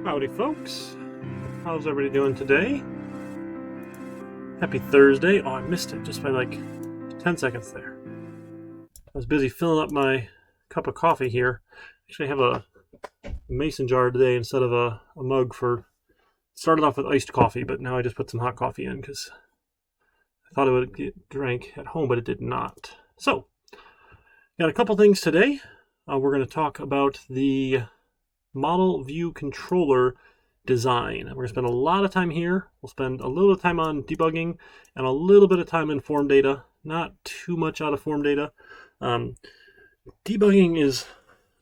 Howdy folks, how's everybody doing today? Happy Thursday. Oh, I missed it just by like 10 seconds there. I was busy filling up my cup of coffee here. Actually I have a mason jar today instead of a mug for, started off with iced coffee, but now I just put some hot coffee in because I thought it would get drank at home, but it did not. So, got a couple things today. We're going to talk about the model view controller design. We're going to spend a lot of time here. We'll spend a little time on debugging and a little bit of time in form data. Not too much out of form data. Debugging is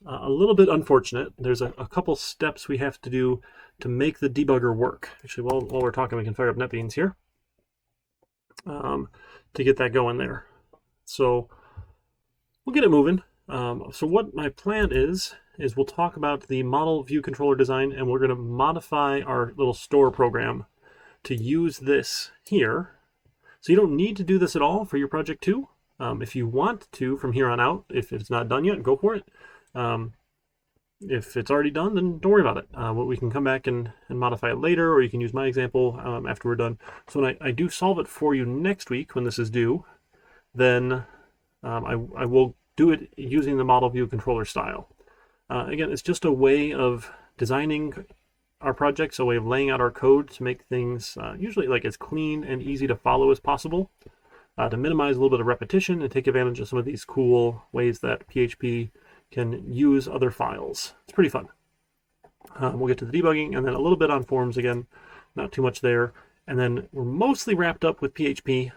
a little bit unfortunate. There's a couple steps we have to do to make the debugger work. Actually, while we're talking, we can fire up NetBeans here to get that going there. So we'll get it moving. So what my plan is we'll talk about the model view controller design, and we're going to modify our little store program to use this here. So you don't need to do this at all for your project too. If you want to from here on out, if it's not done yet, go for it. If it's already done, then don't worry about it. We can come back and modify it later, or you can use my example after we're done. So when I do solve it for you next week when this is due, then I will do it using the model view controller style. Again, it's just a way of designing our projects, a way of laying out our code to make things usually like as clean and easy to follow as possible, to minimize a little bit of repetition and take advantage of some of these cool ways that PHP can use other files. It's pretty fun. We'll get to the debugging and then a little bit on forms again, not too much there. And then we're mostly wrapped up with PHP.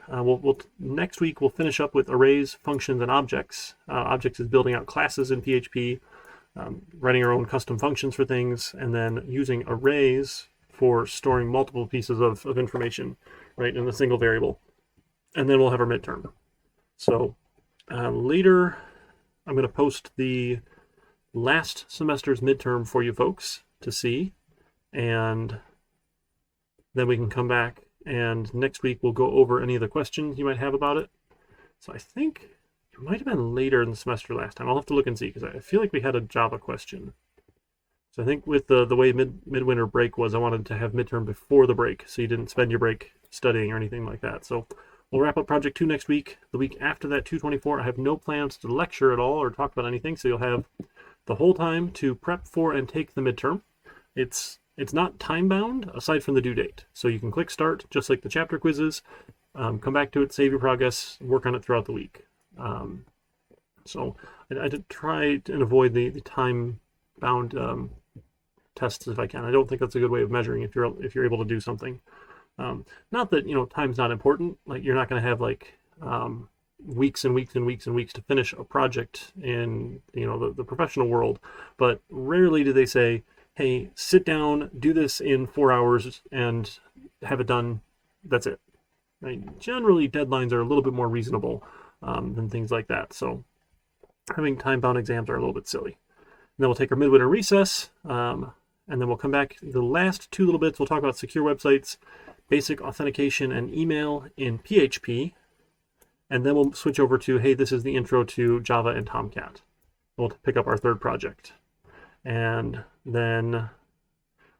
Next week we'll finish up with arrays, functions, and objects. Objects is building out classes in PHP, writing our own custom functions for things, and then using arrays for storing multiple pieces of information, right, in a single variable. And then we'll have our midterm. So later I'm going to post the last semester's midterm for you folks to see, and then we can come back and next week we'll go over any of the questions you might have about it. So I think it might have been later in the semester last time. I'll have to look and see because I feel like we had a Java question. So I think with the way midwinter break was, I wanted to have midterm before the break so you didn't spend your break studying or anything like that. So we'll wrap up project 2 next week. The week after that, 224, I have no plans to lecture at all or talk about anything, so you'll have the whole time to prep for and take the midterm. It's not time-bound, aside from the due date. So you can click start, just like the chapter quizzes, come back to it, save your progress, work on it throughout the week. So I did try and avoid the time-bound tests if I can. I don't think that's a good way of measuring if you're able to do something. Not that, time's not important. Like, you're not going to have, like, weeks and weeks and weeks and weeks to finish a project in, the professional world. But rarely do they say, hey, sit down, do this in 4 hours, and have it done. That's it. Right? Generally, deadlines are a little bit more reasonable than things like that. So having time-bound exams are a little bit silly. And then we'll take our midwinter recess, and then we'll come back. The last 2 little bits, we'll talk about secure websites, basic authentication, and email in PHP. And then we'll switch over to, hey, this is the intro to Java and Tomcat. We'll pick up our 3rd project. And then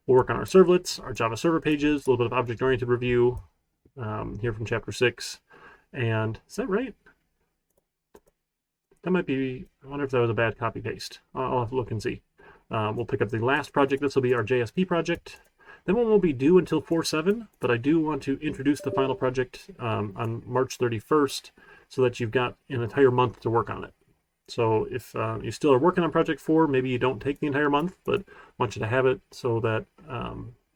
we'll work on our servlets, our Java server pages, a little bit of object-oriented review here from chapter 6. And is that right? That might be, I wonder if that was a bad copy-paste. I'll have to look and see. We'll pick up the last project. This will be our JSP project. That one won't be due until 4/7, but I do want to introduce the final project on March 31st so that you've got an entire month to work on it. So if you still are working on project 4, maybe you don't take the entire month, but I want you to have it so that,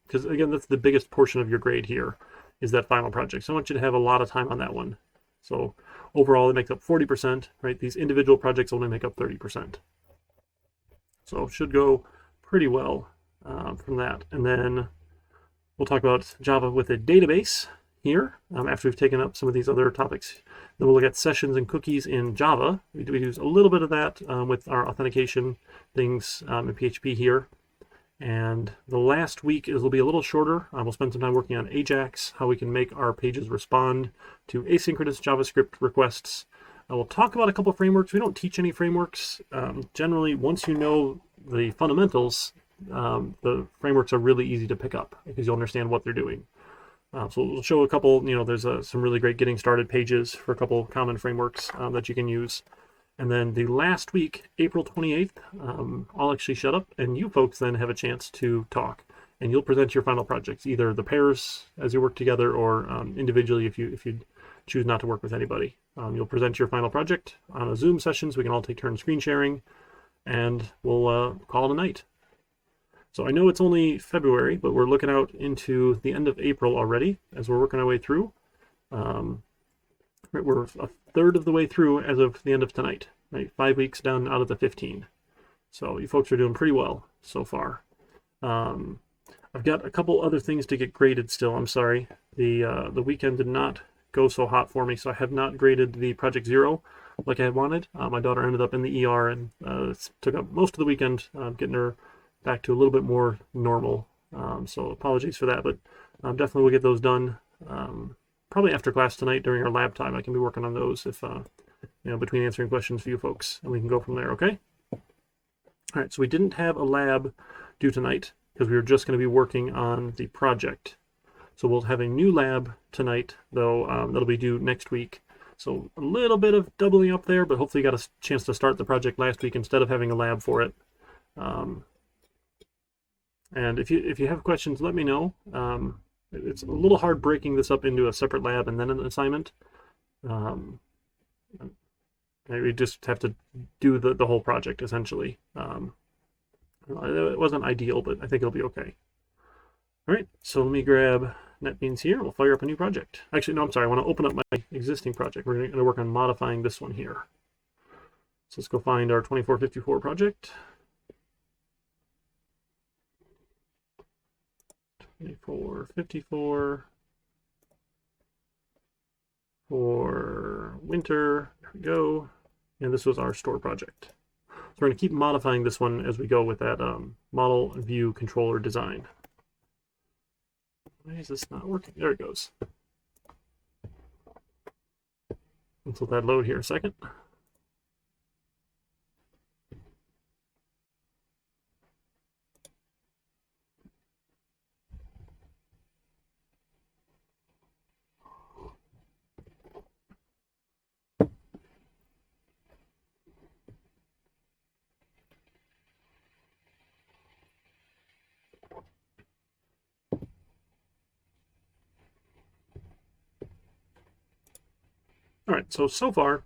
because again, that's the biggest portion of your grade here, is that final project. So I want you to have a lot of time on that one. So overall, it makes up 40%, right? These individual projects only make up 30%. So it should go pretty well from that. And then we'll talk about Java with a database here after we've taken up some of these other topics. Then we'll look at sessions and cookies in Java. We use a little bit of that with our authentication things in PHP here. And the last week will be a little shorter. We'll spend some time working on Ajax, how we can make our pages respond to asynchronous JavaScript requests. We'll talk about a couple of frameworks. We don't teach any frameworks. Generally, once you know the fundamentals, the frameworks are really easy to pick up because you'll understand what they're doing. So we'll show a couple, there's some really great getting started pages for a couple common frameworks that you can use. And then the last week, April 28th, I'll actually shut up, and you folks then have a chance to talk. And you'll present your final projects, either the pairs as you work together or individually if you choose not to work with anybody. You'll present your final project on a Zoom session so we can all take turns screen sharing, and we'll call it a night. So I know it's only February, but we're looking out into the end of April already as we're working our way through. We're a third of the way through as of the end of tonight, right? 5 weeks down out of the 15. So you folks are doing pretty well so far. I've got a couple other things to get graded still. I'm sorry. The weekend did not go so hot for me, so I have not graded the Project Zero like I had wanted. My daughter ended up in the ER and took up most of the weekend getting her back to a little bit more normal. So apologies for that, but definitely we'll get those done. Probably after class tonight during our lab time. I can be working on those if between answering questions for you folks, and we can go from there. Okay. All right. So we didn't have a lab due tonight because we were just going to be working on the project. So we'll have a new lab tonight, though. That'll be due next week. So a little bit of doubling up there, but hopefully you got a chance to start the project last week instead of having a lab for it. And if you have questions, let me know. It's a little hard breaking this up into a separate lab and then an assignment. We just have to do the whole project, essentially. It wasn't ideal, but I think it'll be okay. All right, so let me grab NetBeans here. We'll fire up a new project. Actually, no, I'm sorry. I want to open up my existing project. We're going to work on modifying this one here. So let's go find our 2454 project. 2454 for winter. There we go. And this was our store project. So we're going to keep modifying this one as we go with that model view controller design. Why is this not working? There it goes. Let's let that load here a second. All right, so far,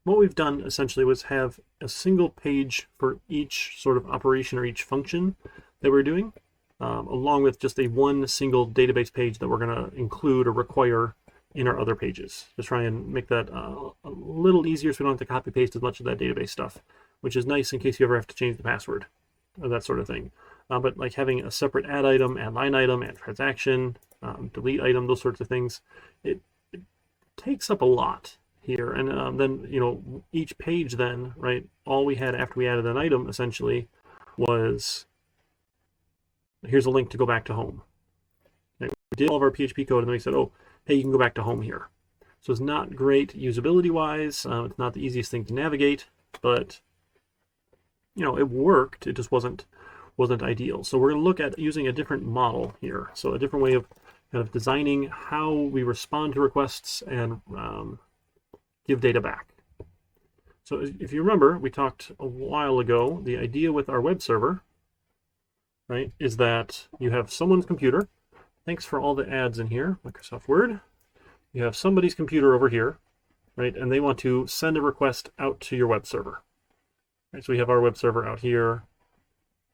what we've done essentially was have a single page for each sort of operation or each function that we're doing, along with just one single database page that we're going to include or require in our other pages to try and make that a little easier so we don't have to copy paste as much of that database stuff, which is nice in case you ever have to change the password or that sort of thing. But like having a separate add item, add line item, add transaction, delete item, those sorts of things, it takes up a lot here. And then each page then, right, all we had after we added an item essentially was, here's a link to go back to home. Okay, we did all of our PHP code and then we said, oh, hey, you can go back to home here. So it's not great usability wise. It's not the easiest thing to navigate, but it worked. It just wasn't ideal. So we're going to look at using a different model here. So a different way of kind of designing how we respond to requests and give data back. So if you remember, we talked a while ago, the idea with our web server, right, is that you have someone's computer. Thanks for all the ads in here, Microsoft Word. You have somebody's computer over here, right, and they want to send a request out to your web server. Right, so we have our web server out here.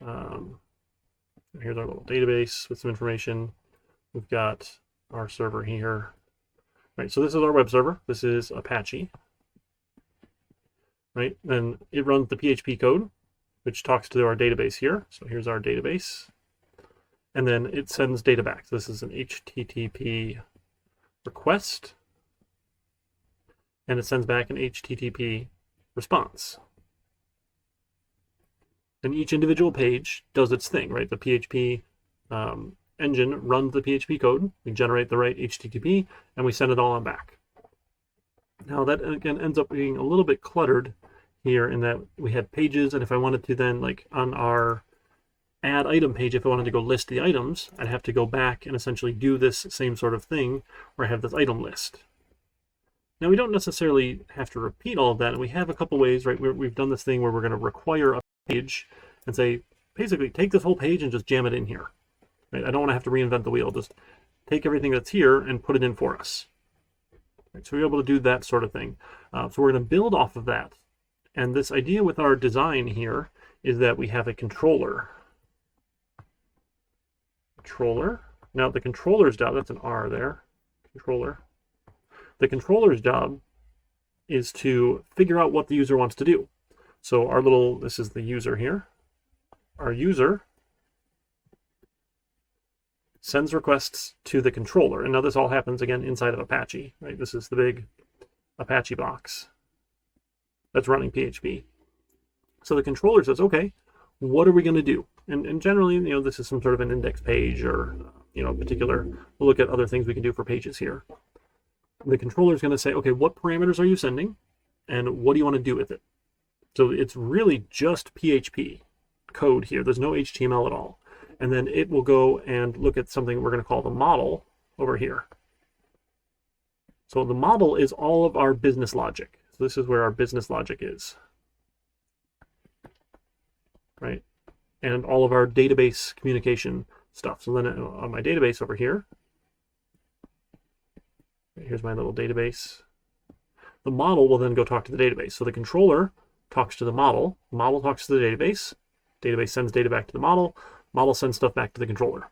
Here's our little database with some information. We've got our server here. Right, so this is our web server. This is Apache. Right, then it runs the PHP code, which talks to our database here. So here's our database. And then it sends data back. So this is an HTTP request. And it sends back an HTTP response. And each individual page does its thing, right? The PHP engine runs the PHP code, we generate the right HTTP, and we send it all on back. Now that again ends up being a little bit cluttered here in that we had pages, and if I wanted to then, like on our add item page, if I wanted to go list the items, I'd have to go back and essentially do this same sort of thing where I have this item list. Now, we don't necessarily have to repeat all of that, and we have a couple ways, right? We've done this thing where we're going to require a page and say, basically, take this whole page and just jam it in here. Right? I don't want to have to reinvent the wheel. Just take everything that's here and put it in for us. Right? So we're able to do that sort of thing. So we're going to build off of that. And this idea with our design here is that we have a controller. Now, the controller's job, that's an R there, controller. The controller's job is to figure out what the user wants to do. So our little, this is the user here. Our user sends requests to the controller. And now this all happens, again, inside of Apache, right? This is the big Apache box that's running PHP. So the controller says, okay, what are we going to do? And generally, this is some sort of an index page or, particular, we'll look at other things we can do for pages here. The controller is going to say, okay, what parameters are you sending? And what do you want to do with it? So it's really just PHP code here. There's no HTML at all. And then it will go and look at something we're going to call the model over here. So the model is all of our business logic. So this is where our business logic is. Right? And all of our database communication stuff. So then on my database over here, here's my little database. The model will then go talk to the database. So the controller talks to the model talks to the database sends data back to the model sends stuff back to the controller.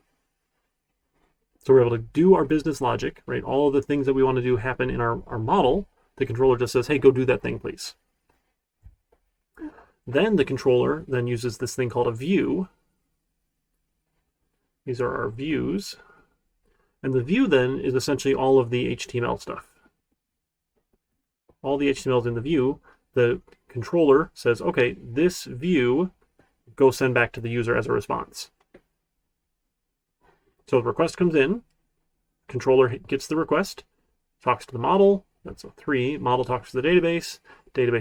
So we're able to do our business logic, right? All of the things that we want to do happen in our model. The controller just says, hey, go do that thing, please. Then the controller then uses this thing called a view. These are our views. And the view then is essentially all of the HTML stuff. All the HTML is in the view. The controller says, okay, this view, go send back to the user as a response. So the request comes in, controller gets the request, talks to the model, that's a 3, model talks to the database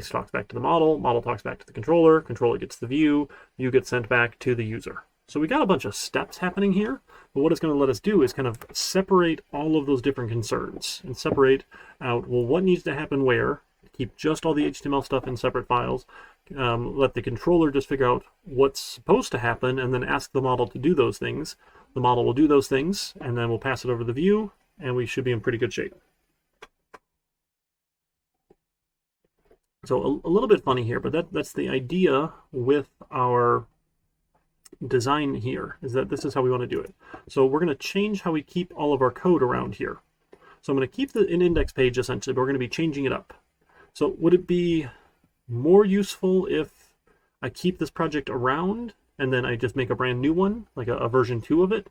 talks back to the model talks back to the controller gets the view gets sent back to the user. So we got a bunch of steps happening here, but what it's going to let us do is kind of separate all of those different concerns and separate out, well, what needs to happen where, keep just all the HTML stuff in separate files, let the controller just figure out what's supposed to happen and then ask the model to do those things. The model will do those things and then we'll pass it over the view and we should be in pretty good shape. So a little bit funny here, but that's the idea with our design here, is that this is how we want to do it. So we're going to change how we keep all of our code around here. So I'm going to keep an index page essentially, but we're going to be changing it up. So would it be more useful if I keep this project around and then I just make a brand new one, like a version 2 of it?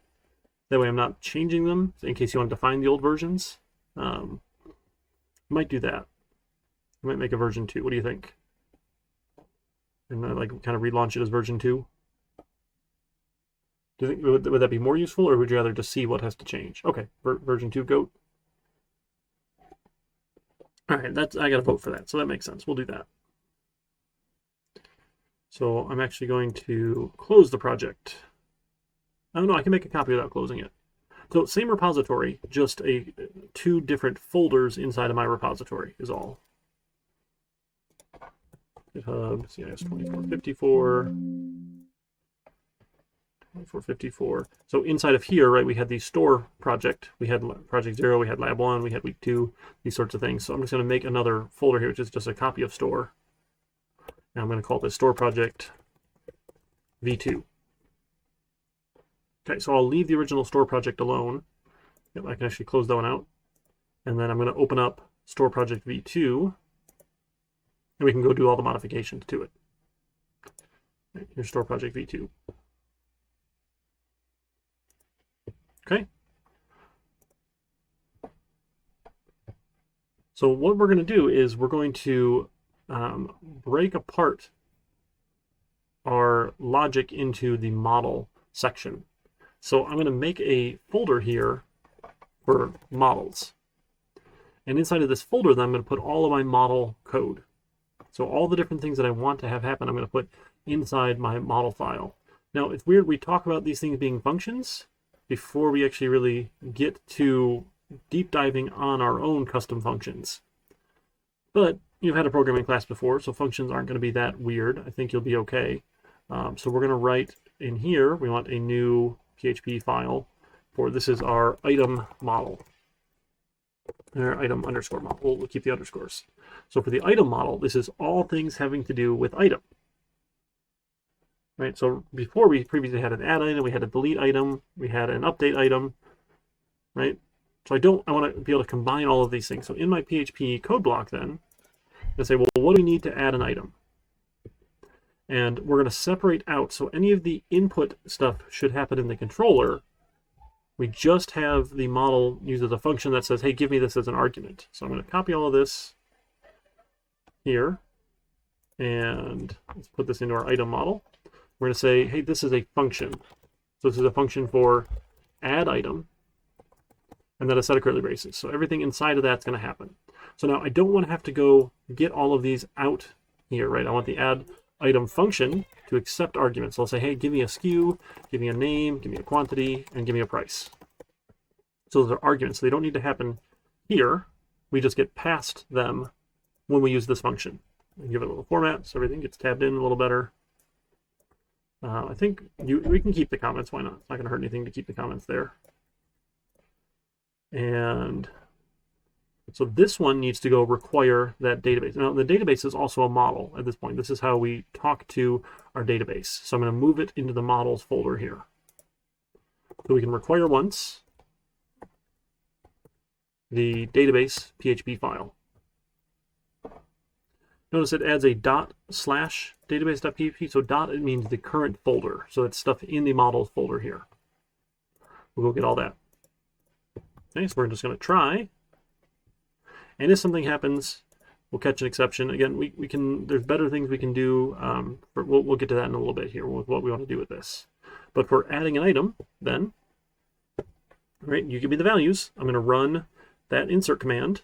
That way I'm not changing them in case you want to find the old versions. Might do that. I might make a version 2. What do you think? And like kind of relaunch it as version 2? Do you think would that be more useful, or would you rather just see what has to change? Okay, version 2 goat. All right, I got to vote for that, so that makes sense. We'll do that. So I'm actually going to close the project. Oh no, I can make a copy without closing it. So same repository, just 2 different folders inside of my repository is all. GitHub, CIS 2454, 2454. So inside of here, right, we had the store project. We had project 0, we had lab 1, we had week 2, these sorts of things. So I'm just going to make another folder here, which is just a copy of store. And I'm going to call this store project v2. Okay, so I'll leave the original store project alone. Yep, I can actually close that one out. And then I'm going to open up store project v2. And we can go do all the modifications to it. Right, here's store project v2. Okay. So what we're going to do is we're going to break apart our logic into the model section. So I'm going to make a folder here for models. And inside of this folder, then I'm going to put all of my model code. So all the different things that I want to have happen, I'm going to put inside my model file. Now, it's weird we talk about these things being functions before we actually really get to deep diving on our own custom functions. But you've had a programming class before, so functions aren't going to be that weird. I think you'll be okay. So we're going to write in here, we want a new PHP file for, this is our item model. Or item underscore model. We'll keep the underscores. So for the item model, this is all things having to do with item. Right, so before we previously had an add item, we had a delete item, we had an update item, right? So I want to be able to combine all of these things. So in my PHP code block then, I say, well, what do we need to add an item? And we're going to separate out, so any of the input stuff should happen in the controller. We just have the model uses a function that says, hey, give me this as an argument. So I'm going to copy all of this here, and let's put this into our item model. We're going to say, hey, this is a function. So this is a function for add item, and then a set of curly braces. So everything inside of that's going to happen. So now I don't want to have to go get all of these out here, right? I want the add item function to accept arguments. So I'll say, hey, give me a SKU, give me a name, give me a quantity, and give me a price. So those are arguments. So they don't need to happen here. We just get past them when we use this function. And give it a little format so everything gets tabbed in a little better. I think we can keep the comments. Why not? It's not going to hurt anything to keep the comments there. And so this one needs to go require that database. Now, the database is also a model at this point. This is how we talk to our database. So I'm going to move it into the models folder here. So we can require once the database PHP file. Notice it adds a ./database.php. So dot, it means the current folder. So it's stuff in the models folder here. We'll go get all that. Okay, so we're just going to try. And if something happens, we'll catch an exception. Again, we can. There's better things we can do. We'll get to that in a little bit here with what we want to do with this. But for adding an item, then, right, you give me the values. I'm going to run that insert command.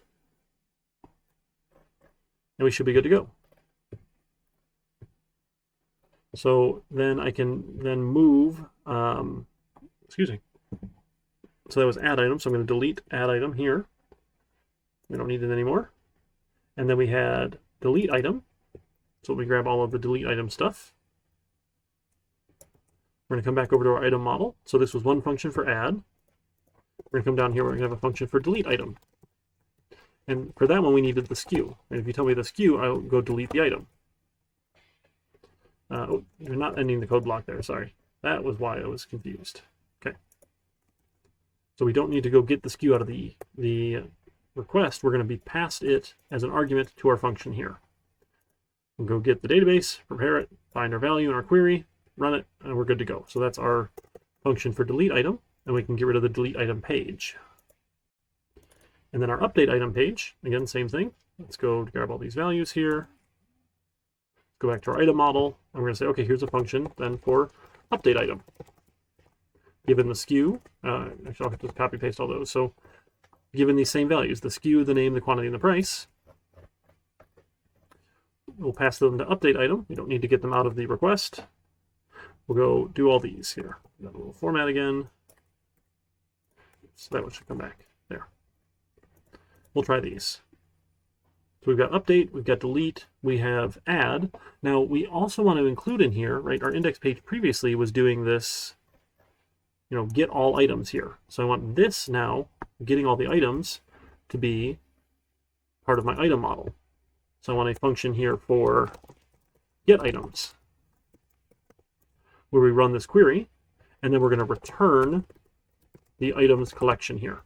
And we should be good to go. So then I can then move, excuse me. So that was add item. So I'm going to delete add item here. We don't need it anymore. And then we had delete item. So we grab all of the delete item stuff. We're going to come back over to our item model. So this was one function for add. We're going to come down here. We're going to have a function for delete item. And for that one, we needed the SKU. And if you tell me the SKU, I'll go delete the item. Oh, you're not ending the code block there. Sorry. That was why I was confused. Okay. So we don't need to go get the SKU out of the request. We're going to be past it as an argument to our function here. We'll go get the database, prepare it, find our value in our query, run it, and we're good to go. So that's our function for delete item, and we can get rid of the delete item page. And then our update item page, again, same thing. Let's go grab all these values here. Go back to our item model, and we're going to say, okay, here's a function then for update item. Given the SKU, actually I'll have to copy paste all those. So given these same values, the SKU, the name, the quantity, and the price, we'll pass them to update item. We don't need to get them out of the request. We'll go do all these here. Got a little format again. So that one should come back there. We'll try these. So we've got update, we've got delete, we have add. Now we also want to include in here, right, our index page previously was doing this, you know, get all items here. So I want this now, getting all the items, to be part of my item model. So I want a function here for get items, where we run this query, and then we're going to return the items collection here.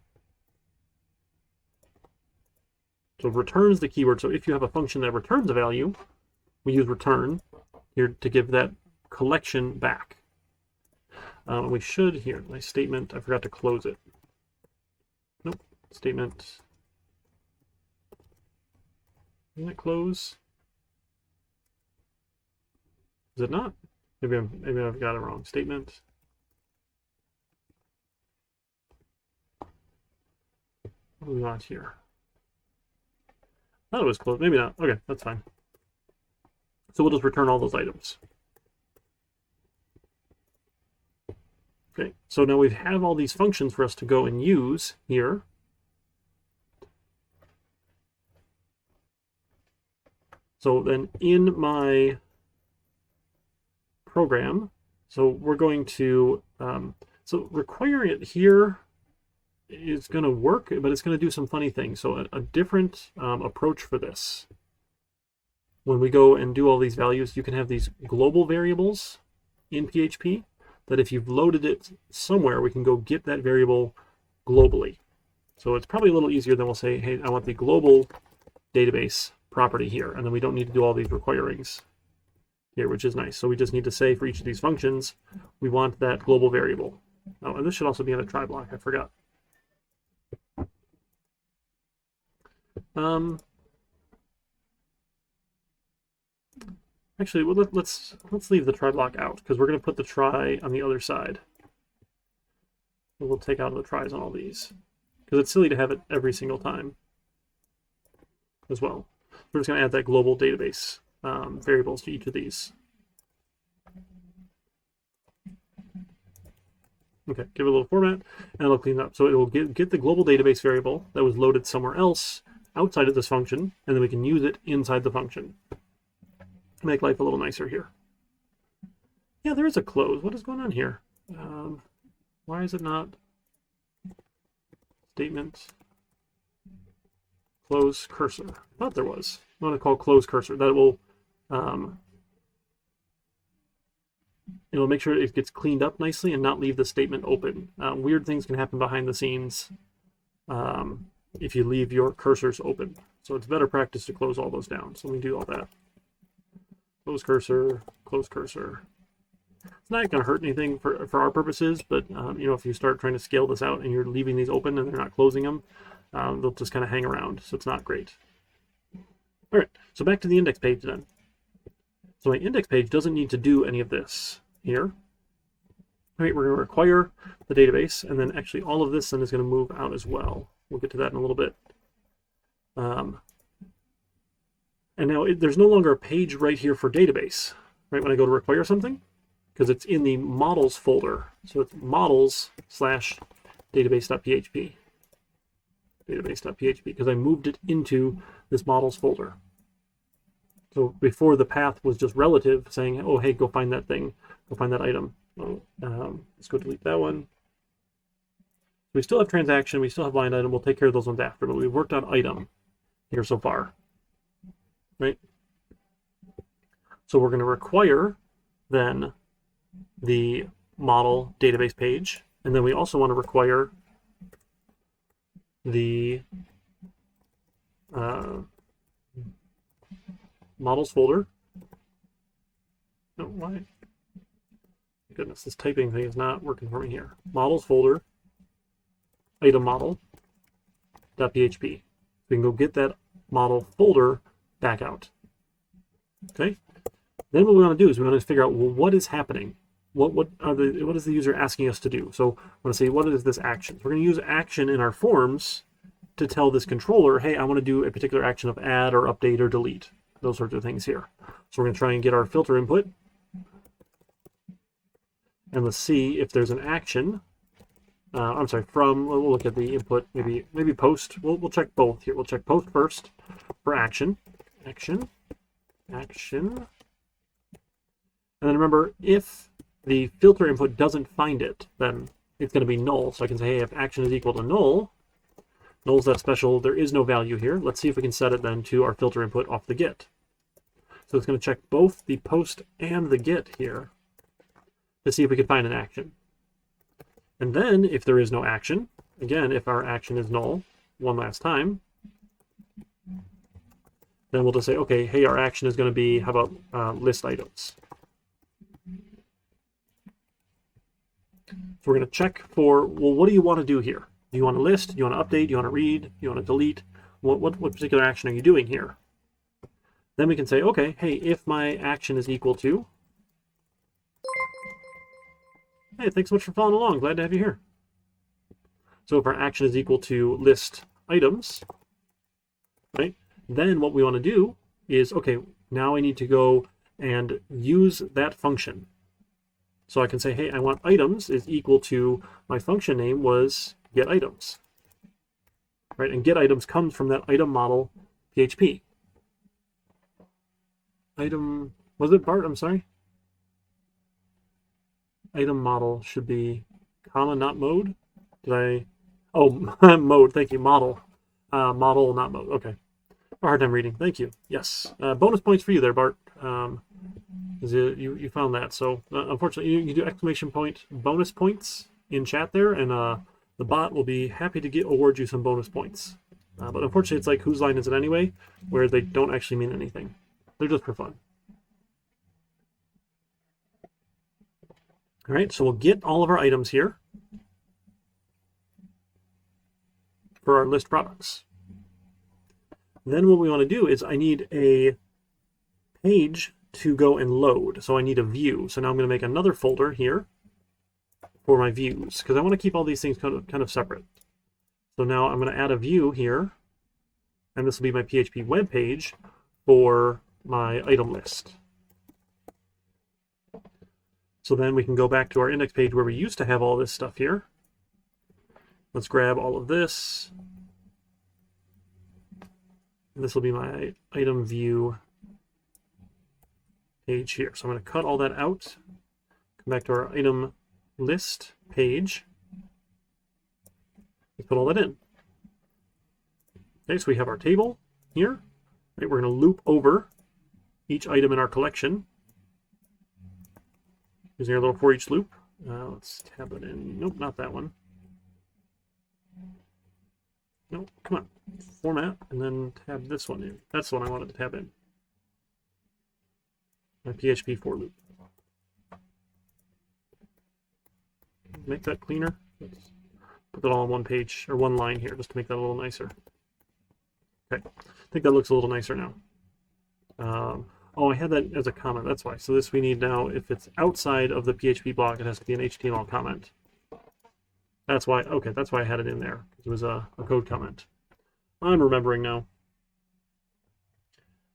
So returns the keyword. So if you have a function that returns a value, we use return here to give that collection back. We should here, my statement, I forgot to close it. Nope, statement. Didn't it close? Is it not? Maybe I've got it wrong. Statement. What do we want here? I thought it was closed. Maybe not. Okay, that's fine. So we'll just return all those items. Okay, so now we have all these functions for us to go and use here. So then in my program, so we're going to, so requiring it here is going to work, but it's going to do some funny things. So a different approach for this. When we go and do all these values, you can have these global variables in PHP that if you've loaded it somewhere, we can go get that variable globally. So it's probably a little easier than we'll say, hey, I want the global database property here, and then we don't need to do all these requirings here, which is nice. So we just need to say for each of these functions, we want that global variable. Oh, and this should also be in a try block, I forgot. Actually, well, let's leave the try block out, because we're going to put the try on the other side. We'll take out the tries on all these, because it's silly to have it every single time as well. We're just going to add that global database variables to each of these. Okay, give it a little format, and it'll clean it up. So it will get the global database variable that was loaded somewhere else outside of this function, and then we can use it inside the function. Make life a little nicer here. Yeah, there is a close. What is going on here? Why is it not statement close cursor? I thought there was. I'm going to call close cursor. That will it'll make sure it gets cleaned up nicely and not leave the statement open. Weird things can happen behind the scenes if you leave your cursors open. So it's better practice to close all those down. So let me do all that. Close cursor, close cursor. It's not going to hurt anything for our purposes, but you know, if you start trying to scale this out and you're leaving these open and they're not closing them, they'll just kind of hang around. So it's not great. All right, so back to the index page then. So my index page doesn't need to do any of this here. All right, we're going to require the database, and then actually all of this then is going to move out as well. We'll get to that in a little bit. And now there's no longer a page right here for database, right, when I go to require something, because it's in the models folder. So it's models/database.php. Database.php, because I moved it into this models folder. So before the path was just relative, saying, oh, hey, go find that thing, go find that item. Well, let's go delete that one. We still have transaction, we still have line item, we'll take care of those ones after, but we've worked on item here so far. Right? So we're going to require then the model database page, and then we also want to require the models folder. No, why? Goodness, this typing thing is not working for me here. Models folder, item model.php. We can go get that model folder back out. Okay. Then what we want to do is we want to figure out, well, what is happening? What is the user asking us to do? So we're going to say, what is this action? So we're going to use action in our forms to tell this controller, hey, I want to do a particular action of add or update or delete. Those sorts of things here. So we're going to try and get our filter input. And let's see if there's an action. I'm sorry, we'll look at the input, maybe post. We'll check both here. We'll check post first for action. Action. And then remember, if the filter input doesn't find it, then it's going to be null. So I can say, hey, if action is equal to null, null's that special, there is no value here. Let's see if we can set it then to our filter input off the get. So it's going to check both the post and the get here to see if we can find an action. And then if there is no action, again, if our action is null, one last time, then we'll just say, okay, hey, our action is going to be, how about list items? So we're going to check for, well, what do you want to do here? Do you want to list? Do you want to update? Do you want to read? Do you want to delete? What particular action are you doing here? Then we can say, okay, hey, if my action is equal to, hey, thanks so much for following along. Glad to have you here. So if our action is equal to list items, right? Then what we want to do is, okay, now I need to go and use that function. So I can say, hey, I want items is equal to my function name was get items, right? And get items comes from that item model PHP. Item, was it Bart? I'm sorry. Item model should be comma, not mode. Did I? Oh, mode. Thank you. Model. Model, not mode. Okay. A hard time reading. Thank you. Yes. Bonus points for you there, Bart. You found that. So unfortunately, you do exclamation point bonus points in chat there, and the bot will be happy to award you some bonus points. But unfortunately, it's like whose line is it anyway, where they don't actually mean anything. They're just for fun. All right, so we'll get all of our items here for our list products. Then what we want to do is I need a page to go and load. So I need a view. So now I'm going to make another folder here for my views, because I want to keep all these things kind of separate. So now I'm going to add a view here, and this will be my PHP web page for my item list. So then we can go back to our index page where we used to have all this stuff here. Let's grab all of this. And this will be my item view page here. So I'm going to cut all that out. Come back to our item list page. Let's put all that in. Okay, so we have our table here. Right, we're going to loop over each item in our collection using our little for each loop. Let's tab it in. Nope, not that one. No, come on. Format, and then tab this one in. That's the one I wanted to tab in. My PHP for loop. Make that cleaner. Let's put that all on one page, or one line here, just to make that a little nicer. Okay, I think that looks a little nicer now. Oh, I had that as a comment, that's why. So this we need now, if it's outside of the PHP block, it has to be an HTML comment. That's why, okay, that's why I had it in there. It was a code comment. I'm remembering now.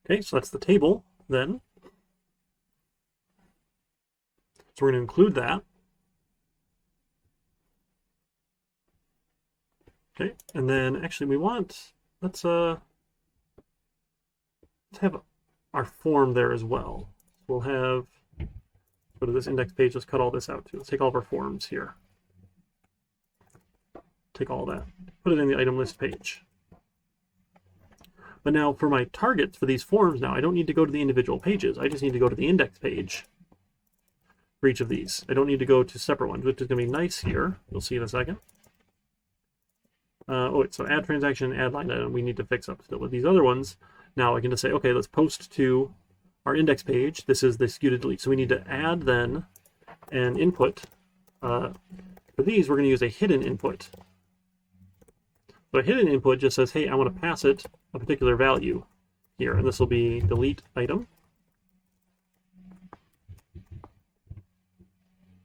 Okay, so that's the table then. So we're going to include that. Okay, and then actually we want, let's have our form there as well. We'll have, go to this index page, let's cut all this out too. Let's take all of our forms here. Take all that, put it in the item list page. But now for my targets for these forms now, I don't need to go to the individual pages. I just need to go to the index page for each of these. I don't need to go to separate ones, which is going to be nice here. You'll see in a second. Oh, wait, so add transaction, add line item, we need to fix up still with these other ones. Now I can just say, okay, let's post to our index page. This is the SKU to delete. So we need to add then an input. For these, we're going to use a hidden input. So a hidden input just says, hey, I want to pass it a particular value here, and this will be delete item.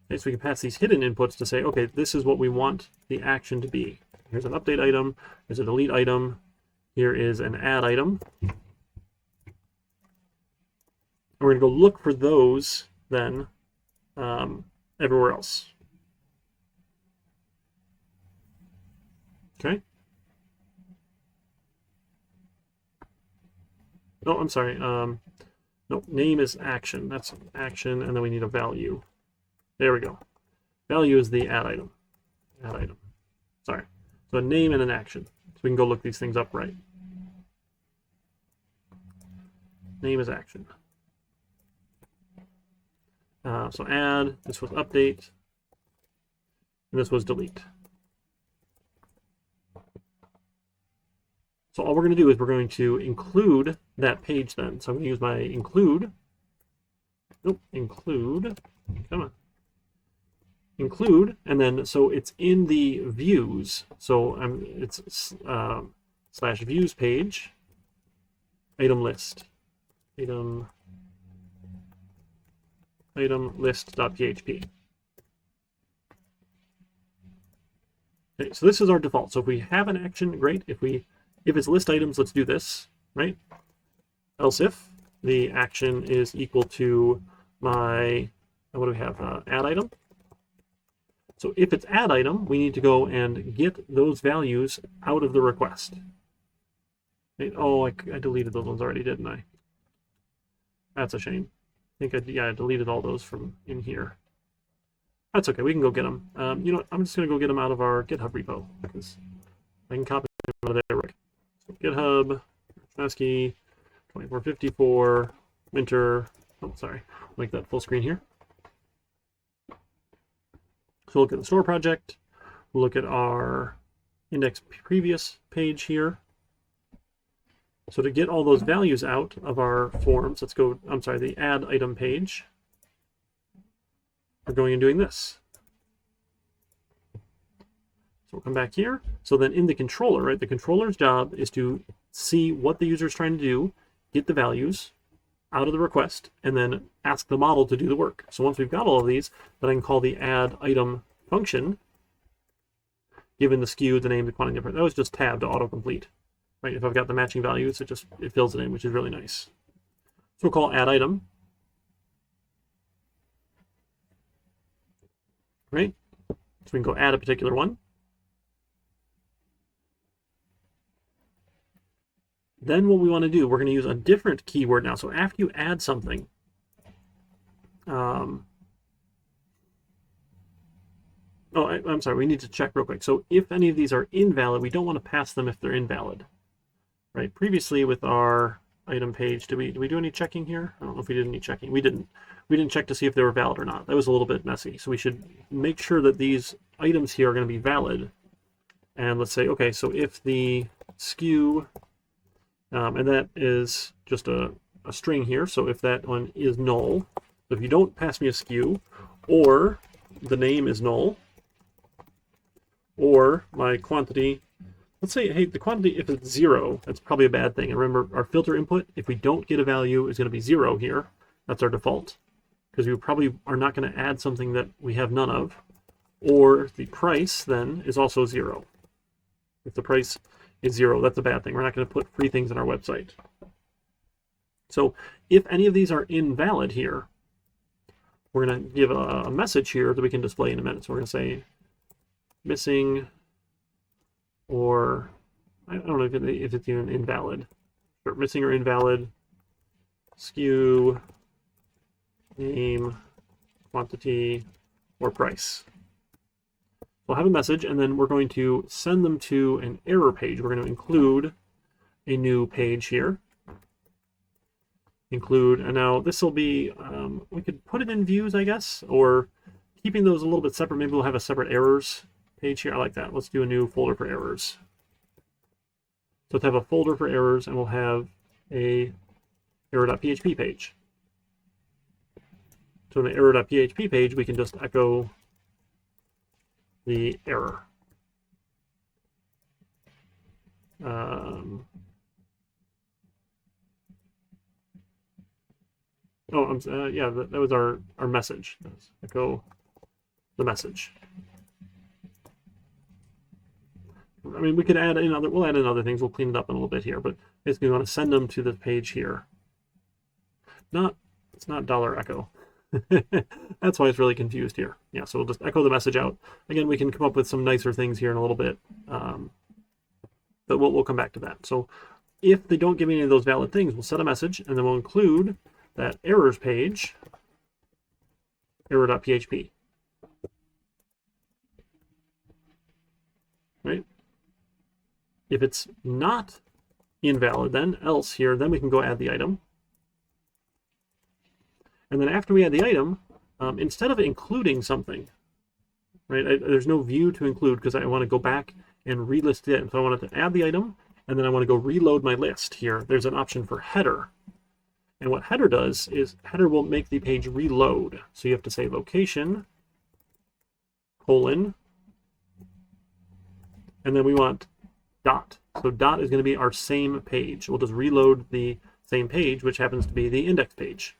Okay, so we can pass these hidden inputs to say, okay, this is what we want the action to be. Here's an update item, here's a delete item, here is an add item. And we're going to go look for those then everywhere else. Okay. Oh, I'm sorry. No, name is action. That's action, and then we need a value. There we go. Value is the add item. Add item. Sorry. So a name and an action. So we can go look these things up right. Name is action. So add, this was update, and this was delete. So all we're going to do is we're going to include that page then. So I'm going to use my include. Nope, include. Come on. Include, and then so it's in the views. So it's slash views page, item list, item list.php. Okay, so this is our default. So if we have an action, great. If it's list items, let's do this, right? Else if the action is equal to my what do we have? Add item. So if it's add item, we need to go and get those values out of the request. Oh, I deleted those ones already, didn't I? That's a shame. I think I deleted all those from in here. That's okay, we can go get them. You know what, I'm just going to go get them out of our GitHub repo, because I can copy them out of there. So GitHub, ASCII, 2454, Winter, oh, sorry, make that full screen here. So we'll look at the store project, we'll look at our index previous page here. So to get all those values out of our forms, let's go, I'm sorry, the add item page. We're going and doing this. So we'll come back here. So then in the controller, right, the controller's job is to see what the user is trying to do, get the values out of the request, and then ask the model to do the work. So once we've got all of these, then I can call the add item function, given the SKU, the name, the quantity, that was just tab to autocomplete. Right, if I've got the matching values, it fills it in, which is really nice. So we'll call add item. Right? So we can go add a particular one. Then what we want to do, we're going to use a different keyword now. So after you add something, I'm sorry, we need to check real quick. So if any of these are invalid, we don't want to pass them if they're invalid. Right? Previously with our item page, did we do any checking here? I don't know if we did any checking. We didn't check to see if they were valid or not. That was a little bit messy. So we should make sure that these items here are going to be valid. And let's say, okay, so if the SKU, and that is just a string here, so if that one is null, so if you don't pass me a SKU, or the name is null, or my quantity, let's say, hey, the quantity, if it's 0, that's probably a bad thing. And remember, our filter input, if we don't get a value, is going to be 0 here. That's our default. Because we probably are not going to add something that we have none of. Or the price, then, is also 0. If the price is 0, that's a bad thing. We're not going to put free things on our website. So if any of these are invalid here, we're going to give a message here that we can display in a minute. So we're going to say missing, or I don't know if it's even invalid. Sure, missing or invalid, SKU, name, quantity, or price. We'll have a message, and then we're going to send them to an error page. We're going to include a new page here. Include, and now this will be, we could put it in views, I guess, or keeping those a little bit separate. Maybe we'll have a separate errors page here. I like that. Let's do a new folder for errors. So let's have a folder for errors, and we'll have a error.php page. So in the error.php page, we can just echo the error. Yeah, that was our message. Let's echo the message. I mean, we could add in other, we'll add in other things. We'll clean it up in a little bit here, but basically we want to send them to the page here. It's not $echo. That's why it's really confused here. Yeah, so we'll just echo the message out. Again, we can come up with some nicer things here in a little bit, but we'll come back to that. So if they don't give me any of those valid things, we'll set a message, and then we'll include that errors page, error.php. Right? If it's not invalid, then else here, then we can go add the item. And then after we add the item, instead of including something, right, there's no view to include because I want to go back and relist it. So I wanted to add the item, and then I want to go reload my list here. There's an option for header. And what header does is header will make the page reload. So you have to say location, colon, and then we want dot. So dot is going to be our same page. We'll just reload the same page, which happens to be the index page.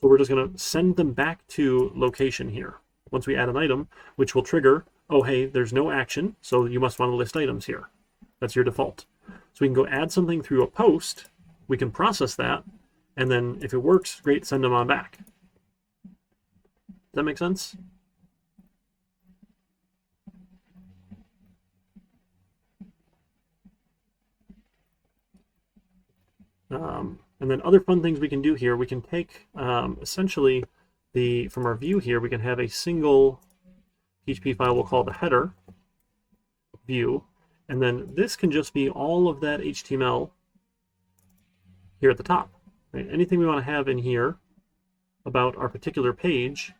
So we're just going to send them back to location here. Once we add an item, which will trigger, oh, hey, there's no action, so you must want to list items here. That's your default. So we can go add something through a post. We can process that, and then if it works, great, send them on back. that make sense? And then other fun things we can do here, we can take essentially from our view here, we can have a single PHP file we'll call the header view, and then this can just be all of that HTML here at the top. Right? Anything we want to have in here about our particular page,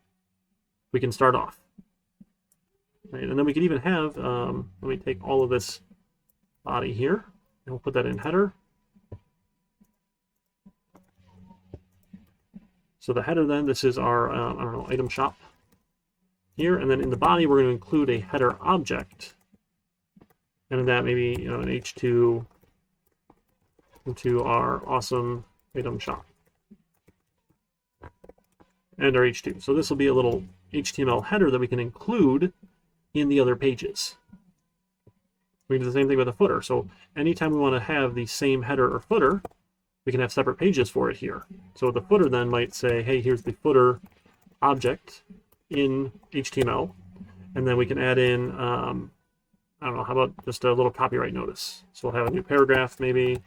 we can start off. Right? And then we can even have, let me take all of this body here, and we'll put that in header. So the header then, this is our, I don't know, item shop here, and then in the body we're going to include a header object, and in that maybe an h2 into our awesome item shop and our h2. So this will be a little HTML header that we can include in the other pages. We can do the same thing with a footer. So anytime we want to have the same header or footer, we can have separate pages for it here. So the footer then might say, hey, here's the footer object in HTML, and then we can add in, I don't know, how about just a little copyright notice. So we'll have a new paragraph maybe,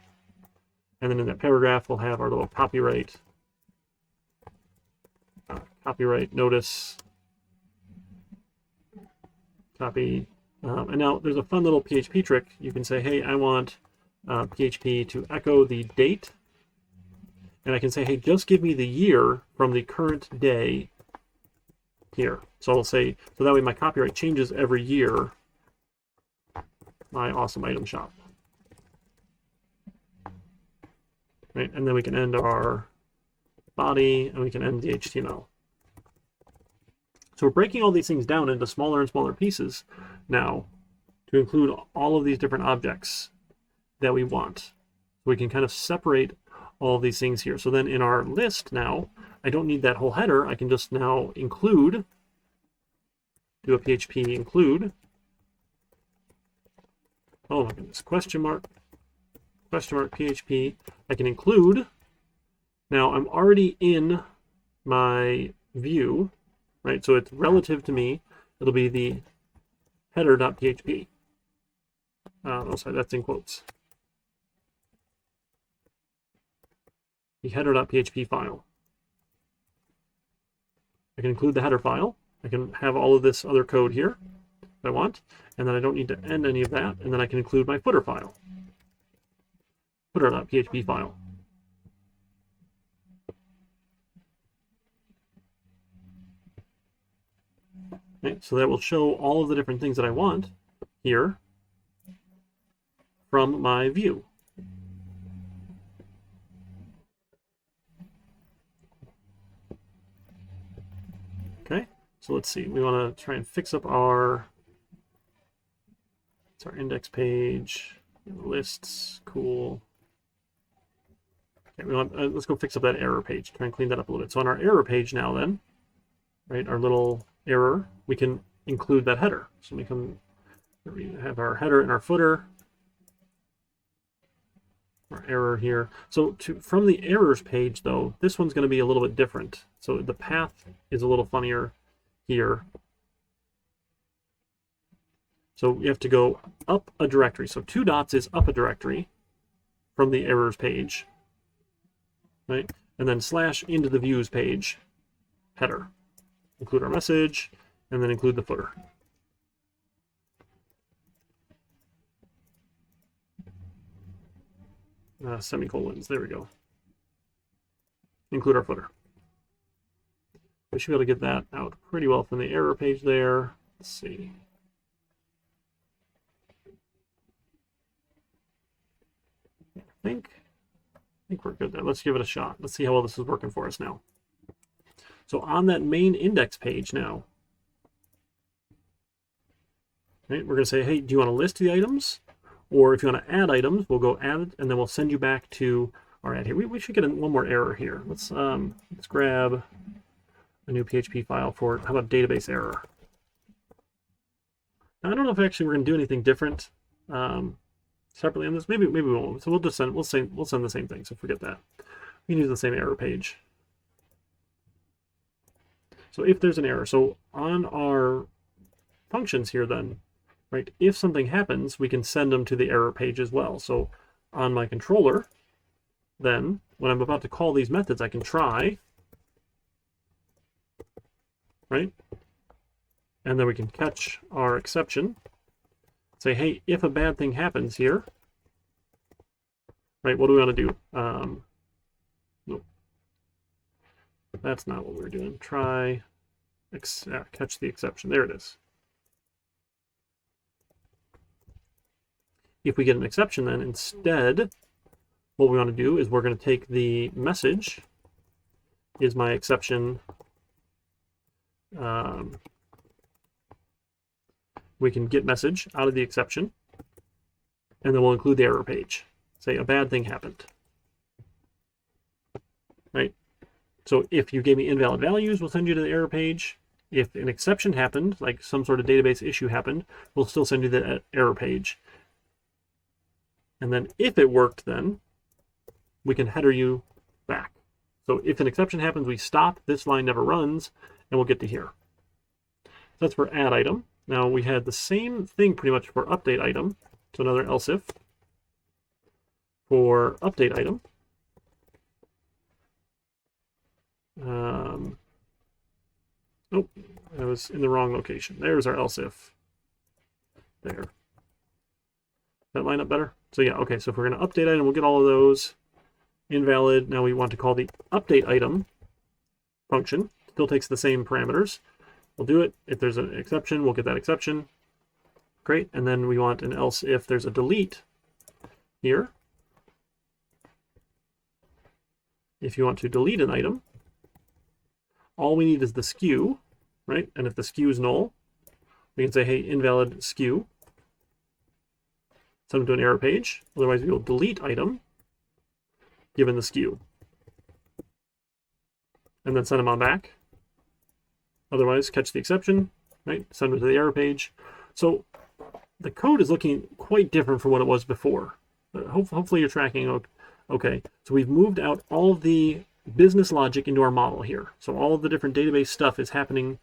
and then in that paragraph we'll have our little copyright notice, copy. And now there's a fun little PHP trick. You can say, hey, I want PHP to echo the date, and I can say, hey, just give me the year from the current day here. So I'll say, so that way my copyright changes every year, my awesome item shop. Right, and then we can end our body, and we can end the HTML. So we're breaking all these things down into smaller and smaller pieces now to include all of these different objects that we want. We can kind of separate all of these things here. So then in our list now, I don't need that whole header. I can just now include, do a PHP include. Oh my goodness, question mark PHP. I can include. Now I'm already in my view, right? So it's relative to me. It'll be the header.php. Oh, sorry, that's in quotes. The header.php file. I can include the header file. I can have all of this other code here if I want, and then I don't need to end any of that, and then I can include my footer file. Footer.php file. Okay, so that will show all of the different things that I want here from my view. Okay, so let's see. We want to try and fix up our index page, lists, cool. Okay, we want let's go fix up that error page. Try and clean that up a little bit. So on our error page now, then, right, our little error, we can include that header. So we have our header and our footer. Our error here. So from the errors page, though, this one's going to be a little bit different. So the path is a little funnier here. So you have to go up a directory. So 2 dots is up a directory from the errors page, right? And then slash into the views page, header. Include our message, and then include the footer. Semicolons, there we go. Include our footer. We should be able to get that out pretty well from the error page there. Let's see. I think we're good there. Let's give it a shot. Let's see how well this is working for us now. So on that main index page now, right, we're going to say, hey, do you want to list the items? Or if you want to add items, we'll go add it, and then we'll send you back to our add here. We should get one more error here. Let's grab a new PHP file for, how about database error? Now, I don't know if actually we're going to do anything different separately on this. Maybe we won't. So we'll just send the same thing. So forget that. We can use the same error page. So if there's an error, so on our functions here then, right, if something happens, we can send them to the error page as well. So on my controller, then, when I'm about to call these methods, I can try, right? And then we can catch our exception. Say, hey, if a bad thing happens here, right, what do we want to do? Nope. That's not what we're doing. Try, catch the exception. There it is. If we get an exception, then instead, what we want to do is we're going to take the message, is my exception, we can get message out of the exception, and then we'll include the error page. Say a bad thing happened, right? So if you gave me invalid values, we'll send you to the error page. If an exception happened, like some sort of database issue happened, we'll still send you to the error page. And then if it worked, then we can header you back. So if an exception happens, we stop, this line never runs, and we'll get to here. That's for add item. Now we had the same thing pretty much for update item. So another else if for update item. Oh, I was in the wrong location. There's our else if. There. That line up better? So yeah, okay, so if we're going to update item, we'll get all of those. Invalid. Now we want to call the update item function. Still takes the same parameters. We'll do it. If there's an exception, we'll get that exception. Great. And then we want an else if there's a delete here. If you want to delete an item, all we need is the SKU, right? And if the SKU is null, we can say, hey, invalid SKU. Send them to an error page. Otherwise, we will delete item given the SKU. And then send them on back. Otherwise, catch the exception, right? Send them to the error page. So the code is looking quite different from what it was before. Hopefully you're tracking okay. So we've moved out all of the business logic into our model here. So all of the different database stuff is happening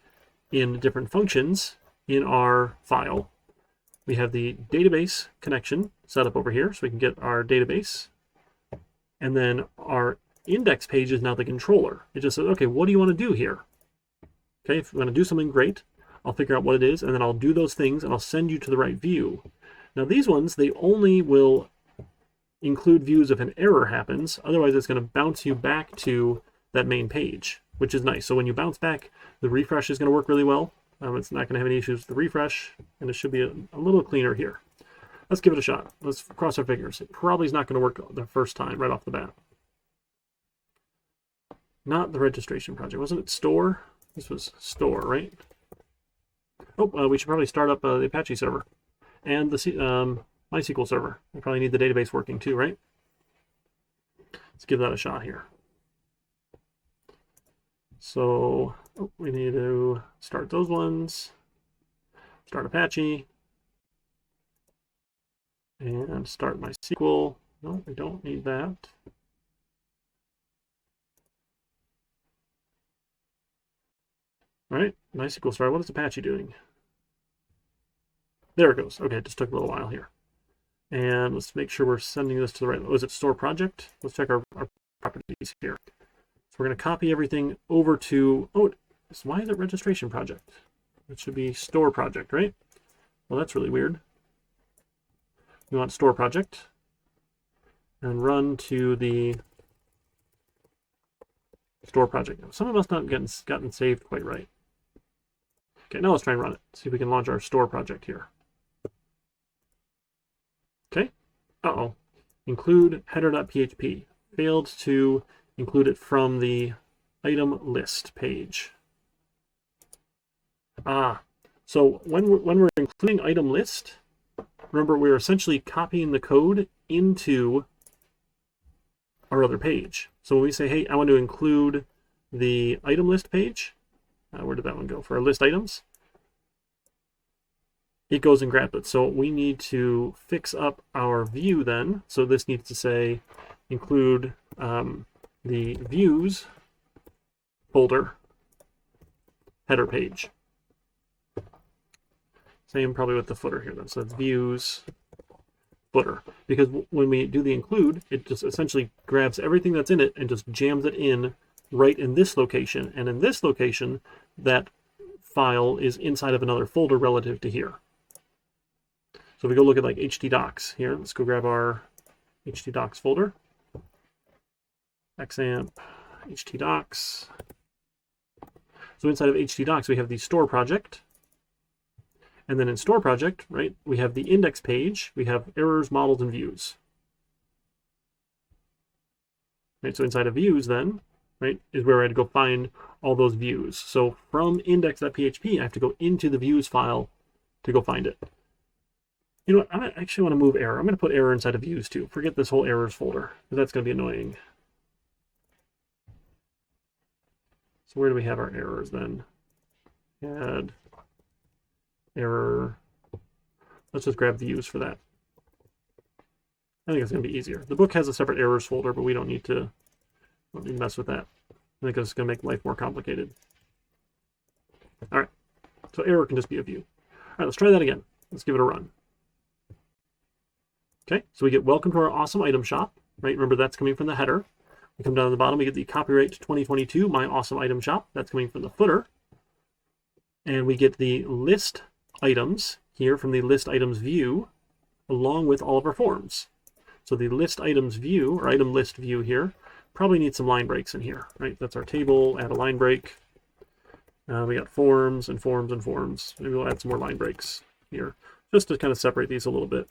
in different functions in our file. We have the database connection set up over here, so we can get our database. And then our index page is now the controller. It just says, okay, what do you want to do here? Okay, if you want to do something, great. I'll figure out what it is, and then I'll do those things, and I'll send you to the right view. Now these ones, they only will include views if an error happens. Otherwise, it's going to bounce you back to that main page, which is nice. So when you bounce back, the refresh is going to work really well. It's not going to have any issues with the refresh, and it should be a little cleaner here. Let's give it a shot. Let's cross our fingers. It probably is not going to work the first time right off the bat. Not the registration project. Wasn't it store? This was store, right? Oh, we should probably start up the Apache server and the MySQL server. We probably need the database working too, right? Let's give that a shot here. So we need to start those ones, start Apache, and start MySQL. No, we don't need that. All right, MySQL start. What is Apache doing? There it goes. Okay, it just took a little while here. And let's make sure we're sending this to the right. Oh, is it store project? Let's check our properties here. So we're going to copy everything over to, why is it registration project? It should be store project, right? Well, that's really weird. We want store project and run to the store project. Now, some of us not gotten saved quite right. Okay, now let's try and run it. See if we can launch our store project here. Okay. Uh-oh. Include header.php. Failed to include it from the item list page. So when we're including item list, remember we're essentially copying the code into our other page. So when we say, hey, I want to include the item list page, where did that one go? For our list items, it goes and grabs it. So we need to fix up our view then. So this needs to say include the views folder header page. Same probably with the footer here then. So it's views, footer. Because when we do the include, it just essentially grabs everything that's in it and just jams it in right in this location. And in this location, that file is inside of another folder relative to here. So if we go look at like htdocs here, let's go grab our htdocs folder. Xampp, htdocs. So inside of htdocs, we have the store project. And then in store project, right, we have the index page, we have errors, models, and views. Right, so inside of views then, right, is where I had to go find all those views. So from index.php, I have to go into the views file to go find it. You know what, I actually want to move error. I'm going to put error inside of views too. Forget this whole errors folder, because that's going to be annoying. So where do we have our errors then? Add error. Let's just grab views for that. I think it's going to be easier. The book has a separate errors folder, but we don't need to mess with that. I think it's going to make life more complicated. All right, so error can just be a view. All right, let's try that again. Let's give it a run. Okay, so we get welcome to our awesome item shop, right? Remember, that's coming from the header. We come down to the bottom, we get the copyright 2022, my awesome item shop. That's coming from the footer. And we get the list items here from the list items view, along with all of our forms. So the list items view, or item list view here, probably needs some line breaks in here, right? That's our table, add a line break. We got forms and forms and forms. Maybe we'll add some more line breaks here, just to kind of separate these a little bit.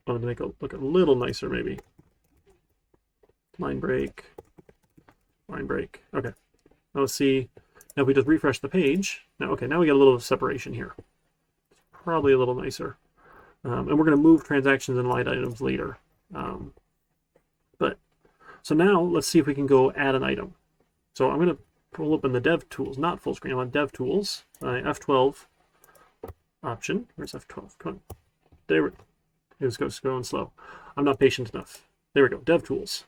I want to make it look a little nicer, maybe. Line break, line break. Okay, now let's see. Now if we just refresh the page, now okay, now we get a little separation here. It's probably a little nicer. And we're going to move transactions and line items later. So now let's see if we can go add an item. So I'm going to pull open the dev tools, not full screen, I want dev tools, F12 option. Where's F12? Come on. There we go. It's going slow. I'm not patient enough. There we go, dev tools.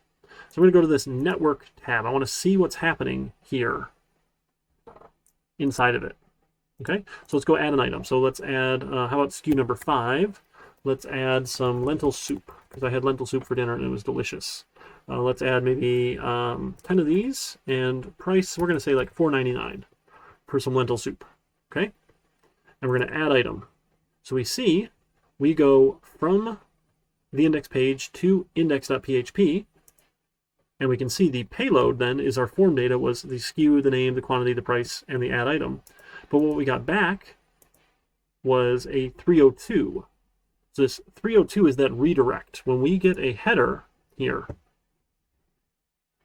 So I'm going to go to this network tab. I want to see what's happening here inside of it. Okay, so let's go add an item. So let's add, how about SKU number 5? Let's add some lentil soup, because I had lentil soup for dinner and it was delicious. Let's add maybe 10 of these, and price, we're going to say like $4.99 for some lentil soup. Okay, and we're going to add item. So we see, we go from the index page to index.php, and we can see the payload then is our form data was the SKU, the name, the quantity, the price, and the add item. But what we got back was a 302. So this 302 is that redirect. When we get a header here,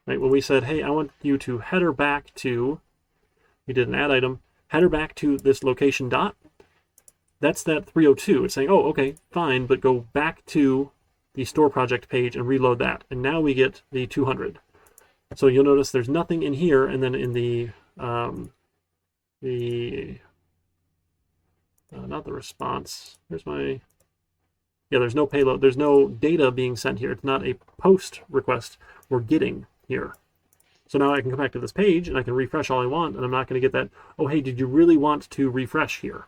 right, when we said, hey, I want you to header back to, we did an add item, header back to this location dot, that's that 302. It's saying, oh, okay, fine, but go back to the store project page and reload that. And now we get the 200. So you'll notice there's nothing in here, and then in the not the response. There's my, yeah, there's no payload. There's no data being sent here. It's not a post request we're getting here. So now I can come back to this page and I can refresh all I want, and I'm not going to get that, oh, hey, did you really want to refresh here?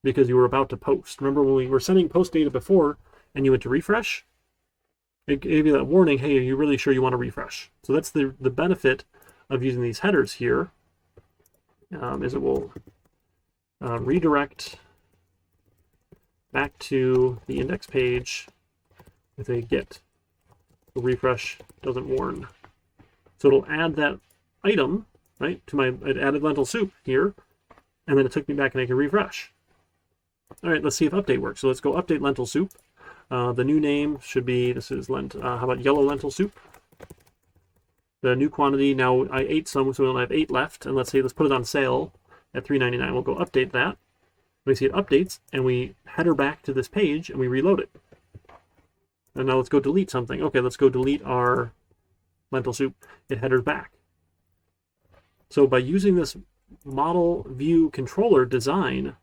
Because you were about to post. Remember when we were sending post data before and you went to refresh? It gave you that warning, hey, are you really sure you want to refresh? So that's the benefit of using these headers here, is it will redirect back to the index page with a get. The refresh doesn't warn. So it'll add that item, right, to my, it added lentil soup here, and then it took me back and I can refresh. All right, let's see if update works. So let's go update lentil soup. The new name should be, this is how about yellow lentil soup? The new quantity, now I ate some, so we only have 8 left. And let's put it on sale at $3.99. We'll go update that. We see it updates, and we header back to this page, and we reload it. And now let's go delete something. Okay, let's go delete our lentil soup. It headers back. So by using this model view controller design,